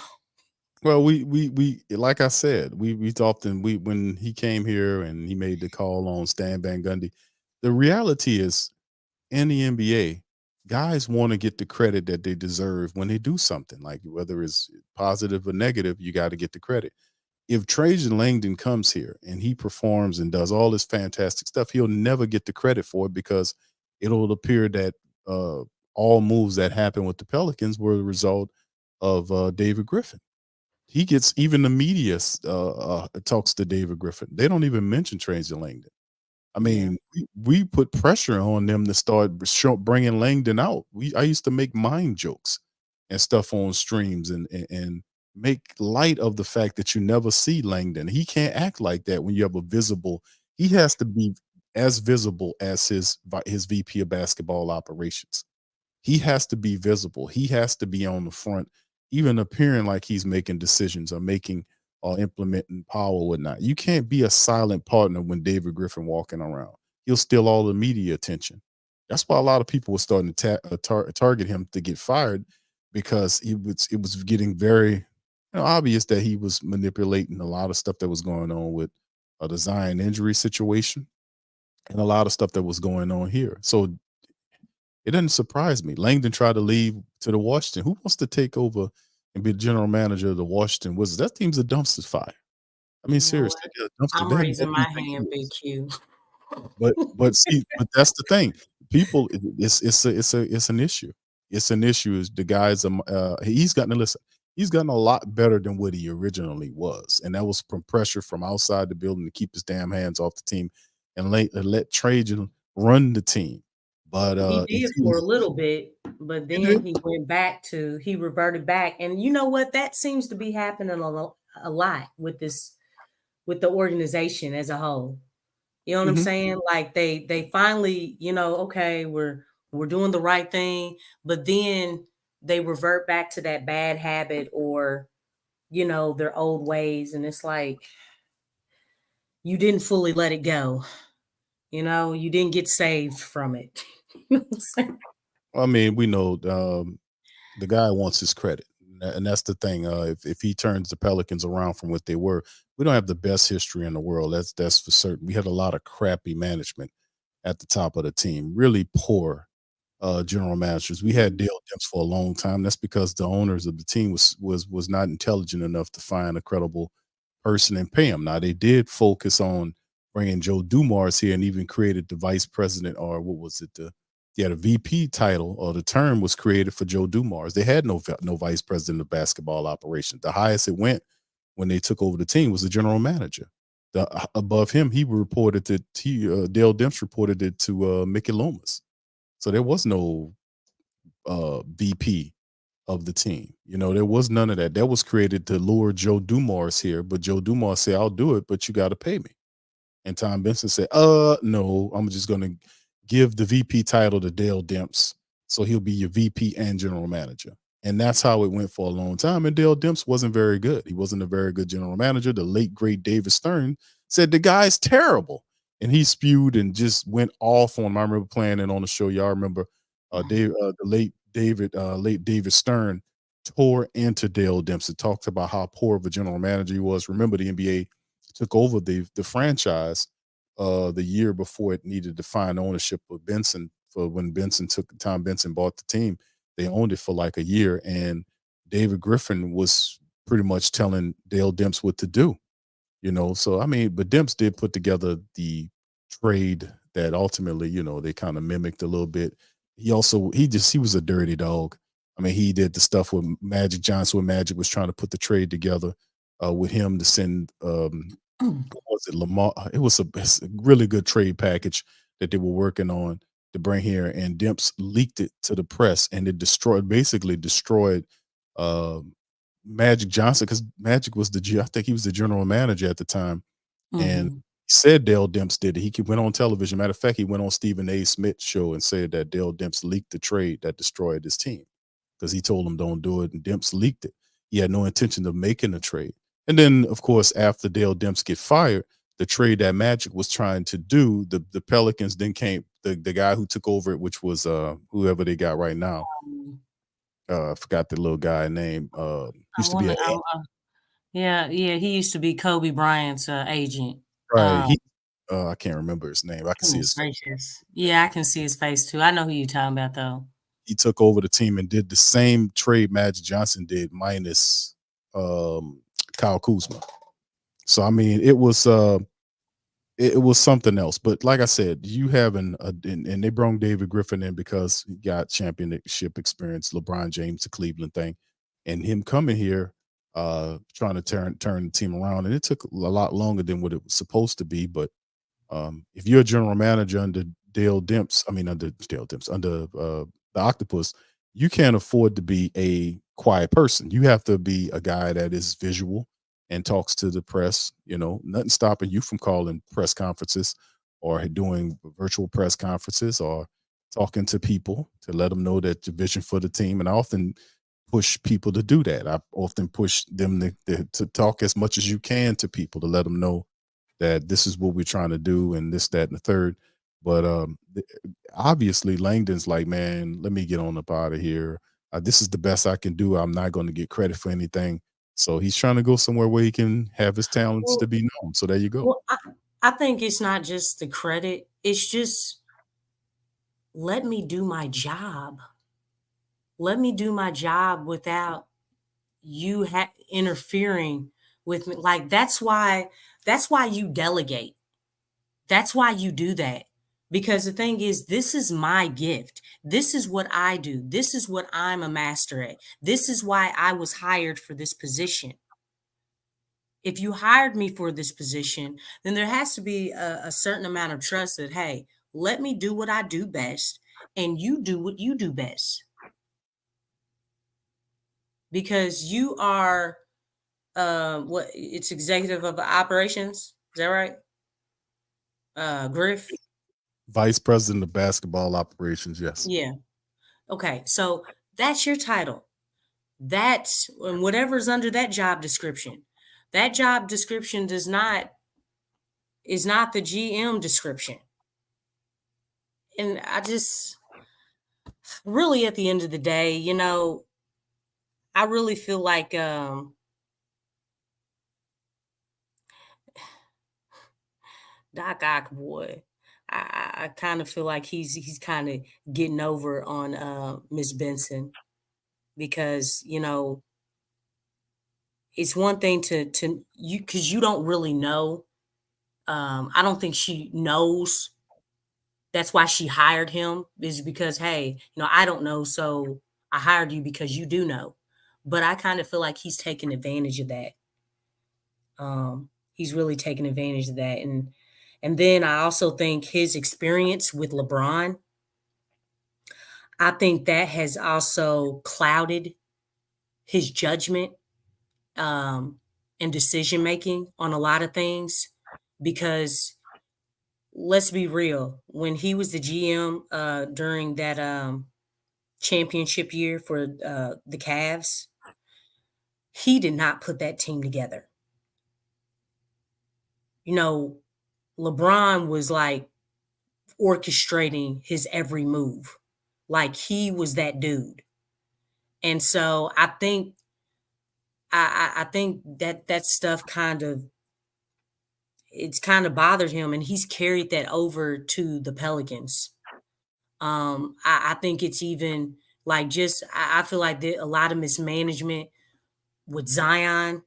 Well, we like I said, we often we when he came here and he made the call on Stan Van Gundy. The reality is in the NBA, guys want to get the credit that they deserve when they do something. Like whether it's positive or negative, you got to get the credit. If Trajan Langdon comes here and he performs and does all this fantastic stuff, he'll never get the credit for it because it'll appear that all moves that happened with the Pelicans were the result of David Griffin. He gets even the media talks to David Griffin. They don't even mention Trajan Langdon. I Yeah. mean, we put pressure on them to start bringing Langdon out. I used to make mind jokes and stuff on streams and make light of the fact that you never see Langdon. He can't act like that when you have a visible. He has to be as visible as his VP of basketball operations. He has to be visible. He has to be on the front, even appearing like he's making decisions or making or implementing power or whatnot. You can't be a silent partner when David Griffin walking around. He'll steal all the media attention. That's why a lot of people were starting to target him to get fired because it was getting very obvious that he was manipulating a lot of stuff that was going on with the Zion injury situation and a lot of stuff that was going on here. So it doesn't surprise me. Langdon tried to leave to the Washington. Who wants to take over and be the general manager of the Washington Wizards? That team's a dumpster fire. I mean, You know seriously, what? they're a dumpster. I'm They have raising nothing my to hand, Big use. Q. But see, but that's the thing. People, it's an issue. It's an issue. Is the guy's he's gotten to listen. He's gotten a lot better than what he originally was, and that was from pressure from outside the building to keep his damn hands off the team and let Trajan run the team. But He did for a little bit, but he did. then he reverted back. And you know what? That seems to be happening a lot with the organization as a whole. You know what I'm Mhm. saying? Like they finally, okay, we're doing the right thing, but then they revert back to that bad habit or, their old ways. And it's like you didn't fully let it go. You didn't get saved from it. You know what I'm saying? I mean, we know the guy wants his credit, and that's the thing. If he turns the Pelicans around from what they were, we don't have the best history in the world. That's for certain. We had a lot of crappy management at the top of the team, really poor general managers. We had Dale Demps for a long time. That's because the owners of the team was not intelligent enough to find a credible person and pay him. Now they did focus on bringing Joe Dumars here and even created the vice president or what was it the VP title or the term was created for Joe Dumars. They had no vice president of basketball operations. The highest it went when they took over the team was the general manager. Above him, he reported that Dale Demps reported it to Mickey Loomis. So there was no VP of the team. There was none of that. That was created to lure Joe Dumars here, but Joe Dumars said, "I'll do it, but you got to pay me." And Tom Benson said, no, I'm just going to give the VP title to Dale Demps, so he'll be your VP and general manager." And that's how it went for a long time. And Dale Demps wasn't very good. He wasn't a very good general manager. The late great David Stern said the guy's terrible, and he spewed and just went off on him. I remember playing it on the show. Y'all remember the late David Stern tore into Dale Demps and talked about how poor of a general manager he was. Remember, the NBA took over the franchise the year before it needed to find ownership of Benson. For when Tom Benson bought the team, they owned it for like a year, and David Griffin was pretty much telling Dale Demps what to do. So I mean, but Demps did put together the trade that ultimately, they kind of mimicked a little bit. He was a dirty dog. I mean, he did the stuff with Magic Johnson when Magic was trying to put the trade together with him to send what was it, Lamar? It's a really good trade package that they were working on to bring here, and Demps leaked it to the press, and it basically destroyed Magic Johnson because Magic was I think he was the general manager at the time, and Mhm. he said Dale Demps did it. He went on television. Matter of fact, he went on Stephen A. Smith's show and said that Dale Demps leaked the trade that destroyed his team because he told him don't do it, and Demps leaked it. He had no intention of making a trade. And then, of course, after Dale Demps get fired, the trade that Magic was trying to do, the Pelicans then came, the guy who took over it, which was whoever they got right now. I forgot the little guy name. I Used to be wanna a yeah, he used to be Kobe Bryant's, agent. right. Um, I can't remember his name. I can see goodness his face. gracious. Yeah, I can see his face too. I know who you're talking about, though. He took over the team and did the same trade Magic Johnson did, minus Kyle Kuzma. So I mean, it was something else. But like I said, you having and they brought David Griffin in because he got championship experience, LeBron James, the Cleveland thing, and him coming here, trying to turn the team around, and it took a lot longer than what it was supposed to be. But if you're a general manager under the Octopus, you can't afford to be a quiet person. You have to be a guy that is visual and talks to the press. Nothing stopping you from calling press conferences or doing virtual press conferences or talking to people to let them know that your vision for the team. And I often push people to do that. I often push them to talk as much as you can to people to let them know that this is what we're trying to do and this, that, and the third. But obviously Langdon's like, man, let me get on up out of here. This is the best I can do. I'm not going to get credit for anything. So he's trying to go somewhere where he can have his talents to Well, be known. So there you go. well, I think it's not just the credit. It's just let me do my job. Let me do my job without you interfering with me. Like that's why you delegate. That's why you do that. Because the thing is, this is my gift. This is what I do. This is what I'm a master at. This is why I was hired for this position. If you hired me for this position, then there has to be a certain amount of trust that, hey, let me do what I do best and you do what you do best. Because you are what it's executive of operations. Is that right? Griff? Vice President of Basketball Operations, yes. Yeah. Okay. So that's your title. That's and whatever's under that job description. That job description is not the GM description. And I just really at the end of the day, I really feel like Doc Ock boy. I kind of feel like he's kind of getting over on Miss Benson because it's one thing to you because you don't really know. I don't think she knows. That's why she hired him is because hey, I don't know, so I hired you because you do know. But I kind of feel like he's taking advantage of that. He's really taking advantage of that, and then I also think his experience with LeBron, I think that has also clouded his judgment and decision making on a lot of things because let's be real, when he was the GM during that championship year for the Cavs, he did not put that team together. LeBron was like orchestrating his every move. Like he was that dude. And so I think I think that stuff it's kind of bothered him and he's carried that over to the Pelicans. I think it's even like I feel like a lot of mismanagement with Zion.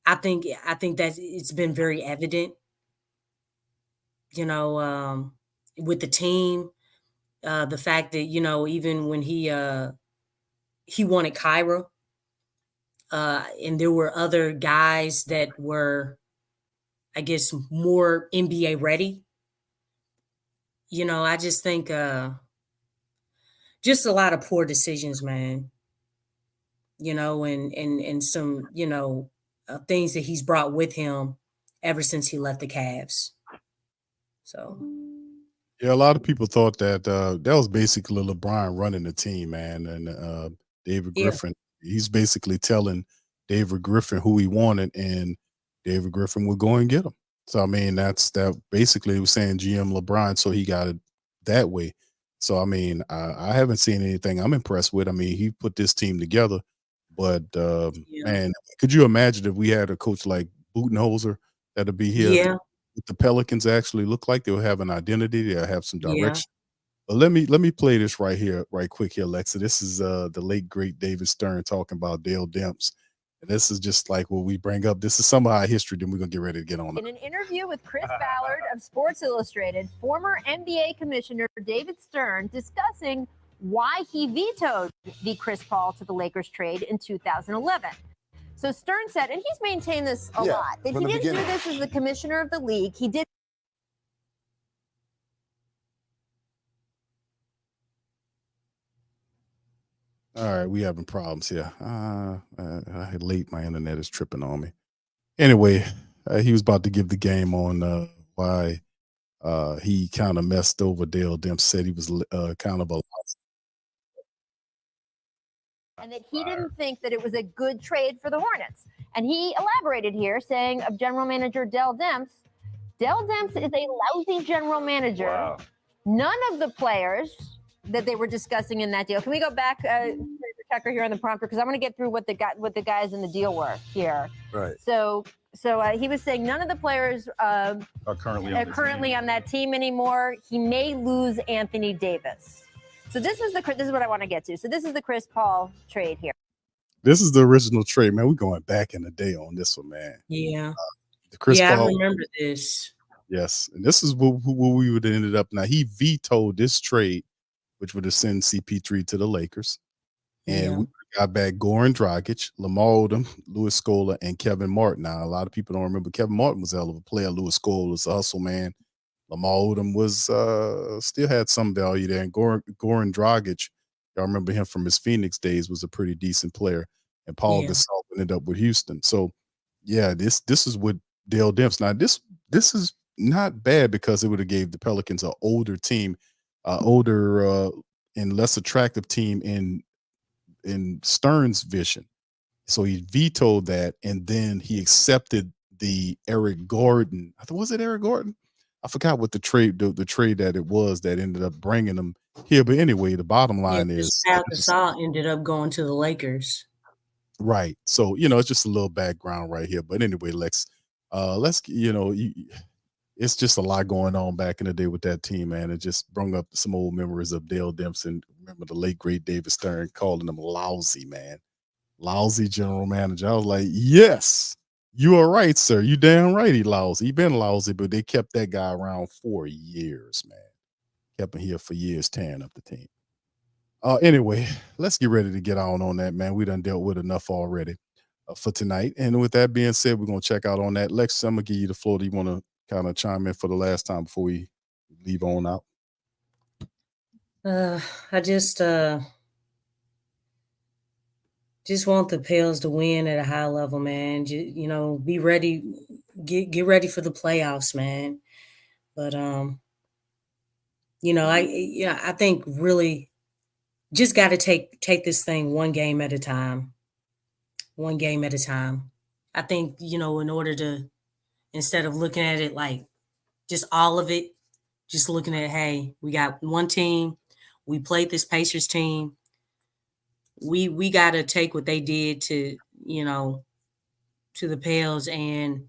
I think that it's been very evident, with the team. The fact that even when he wanted Kyra, and there were other guys that were, I guess, more NBA ready. I just think just a lot of poor decisions, man. And some things that he's brought with him ever since he left the Cavs. So. Yeah, a lot of people thought that that was basically LeBron running the team, man, and David Yeah. Griffin. He's basically telling David Griffin who he wanted, and David Griffin would go and get him. So I mean, that basically was saying GM LeBron, so he got it that way. So, I mean, I haven't seen anything I'm impressed with. I mean, he put this team together, but man, could you imagine if we had a coach like Budenholzer that'd be here? Yeah. The Pelicans actually look like they'll have an identity. They'll have some Yeah. direction. But let me play this right quick here, Lexxah. This is the late great David Stern talking about Dale Demps. And this is just like what we bring up. This is some of our history. Then we're gonna get ready to get on. In an interview with Chris Ballard of Sports Illustrated, former NBA Commissioner David Stern discussing why he vetoed the Chris Paul to the Lakers trade in 2011. So Stern said, and he's maintained this a lot, that he didn't do this as the commissioner of the league. He did. All right, we having problems here. Late, my internet is tripping on me. Anyway, he was about to give the game on why he kind of messed over Dale Demps. Said he was kind of a. And that he didn't think that it was a good trade for the Hornets. And he elaborated here, saying of general manager Dell Demps is a lousy general manager. Wow. None of the players that they were discussing in that deal. Can we go back, Tucker, here on the prompter? Because I want to get through what the guys in the deal were here. Right. So he was saying none of the players are currently on that team anymore. He may lose Anthony Davis. So this is what I want to get to. So this is the Chris Paul trade here. This is the original trade, man. We're going back in the day on this one, man. Yeah. The Chris Paul, I remember this. Yes, and this is what we would have ended up. Now he vetoed this trade, which would have sent CP3 to the Lakers, and we got back Goran Dragic, Lamar Odom, Louis Scola, and Kevin Martin. Now a lot of people don't remember Kevin Martin was a hell of a player. Louis Scola was a hustle man. Lamar Odom was still had some value there, and Goran Dragic, y'all remember him from his Phoenix days, was a pretty decent player. And Paul Gasol ended up with Houston. So yeah, this is what Dale Demps. Now this is not bad because it would have gave the Pelicans an older team, older and less attractive team in Stern's vision. So he vetoed that, and then he accepted the Eric Gordon. Was it Eric Gordon? I forgot what the trade that it was that ended up bringing them here. But anyway, the bottom line is Gasol ended up going to the Lakers. Right. So, it's just a little background right here. But anyway, let's it's just a lot going on back in the day with that team, man. It just brought up some old memories of Dale Demps, and remember the late great David Stern calling him lousy, man. Lousy general manager. I was like, yes, you are right, sir. You damn right he lousy. He been lousy, but they kept that guy around for years, man. Kept him here for years, tearing up the team. Anyway, let's get ready to get on that, man. We done dealt with enough already for tonight. And with that being said, we're going to check out on that. Lex, I'm going to give you the floor. Do you want to kind of chime in for the last time before we leave on out? I just want the Pels to win at a high level, man. Be ready, get ready for the playoffs, man. But I think really just got to take this thing one game at a time. One game at a time. I think, in order to, instead of looking at it like just all of it, just looking at, hey, we got one team. We played this Pacers team. We got to take what they did to the Pels and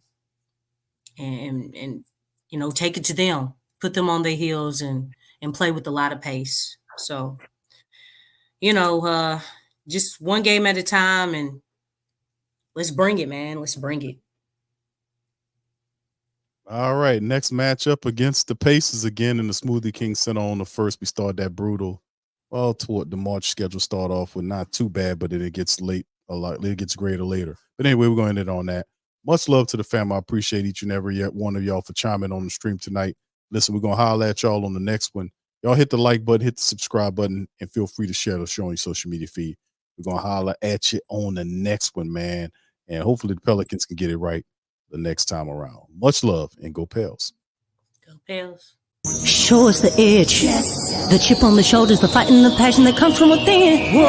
take it to them, put them on their heels and play with a lot of pace. So, just one game at a time, and let's bring it, man. Let's bring it. All right, next matchup against the Pacers again in the Smoothie King Center on the 1st. We start that brutal. Well, toward the March schedule start off with not too bad, but then it gets late a lot. It gets greater later. But anyway, we're going to end it on that. Much love to the fam. I appreciate each and every one of y'all for chiming on the stream tonight. Listen, we're going to holler at y'all on the next one. Y'all hit the like button, hit the subscribe button, and feel free to share the show on your social media feed. We're going to holler at you on the next one, man. And hopefully the Pelicans can get it right the next time around. Much love, and go Pels. Go Pels. Show us the edge. The chip on the shoulders, the fight and the passion that comes from within. Whoa.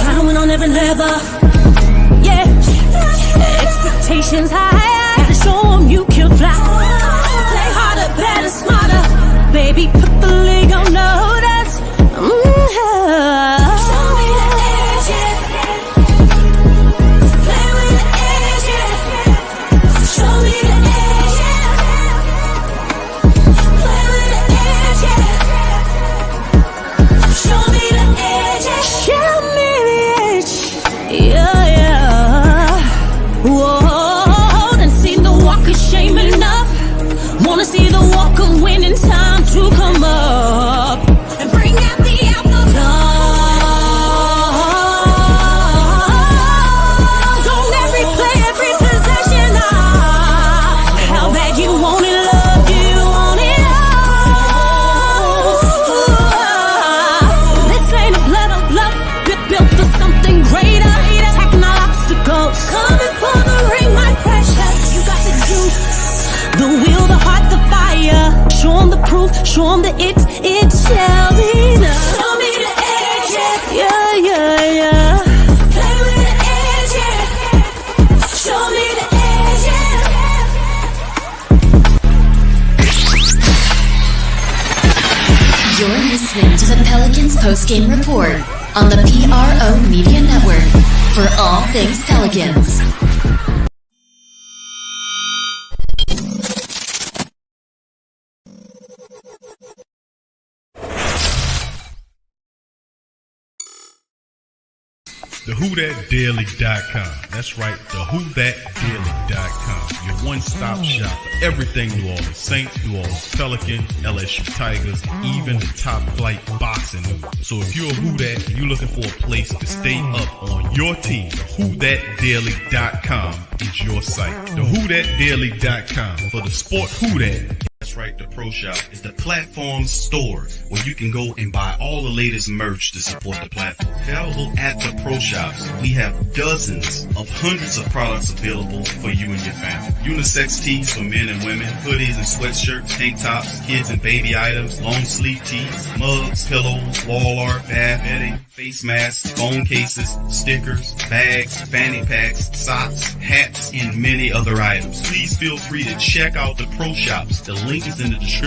Try to win on every level. Yeah. Expectations high. Gotta show them you can fly. Play harder. baby, put the league on notice. Show me the edge, yeah. Play with the edge, yeah. Show me the edge, yeah. Play with the edge, yeah. Show me the edge, yeah. Show me the edge, yeah, yeah. Whoa, done seen the walk of shame enough. Wanna see the walk of winning, time to come up and bring out the don't every play, every possession. How bad you want it, love, you want it all. This ain't a blood of love, built for something greater. Attacking all obstacles, coming for the ring, my precious. You got the juice, the will, the heart, the fire. Show 'em the proof, show 'em that it shall be done. Show me the edge, yeah, yeah, yeah. Play with the edge, yeah. Show me the edge, yeah. You're listening to the Pelicans Postgame Report on the PRO Media Network for all things Pelicans. TheWhoThatDaily.com. That's right, TheWhoThatDaily.com. Your one-stop shop for everything New Orleans Saints, New Orleans Pelicans, LSU Tigers, even the top flight boxing news. So if you're a Who That and you're looking for a place to stay up on your team, TheWhoThatDaily.com is your site. TheWhoThatDaily.com for the sport Who That. That's right, the Pro Shop is the platform store where you can go and buy all the latest merch to support the platform. Available at the Pro Shops, we have dozens of hundreds of products available for you and your family. Unisex tees for men and women, hoodies and sweatshirts, tank tops, kids and baby items, long sleeve tees, mugs, pillows, wall art, bath bedding, face masks, phone cases, stickers, bags, fanny packs, socks, hats, and many other items. Please feel free to check out the Pro Shops. The link is in the description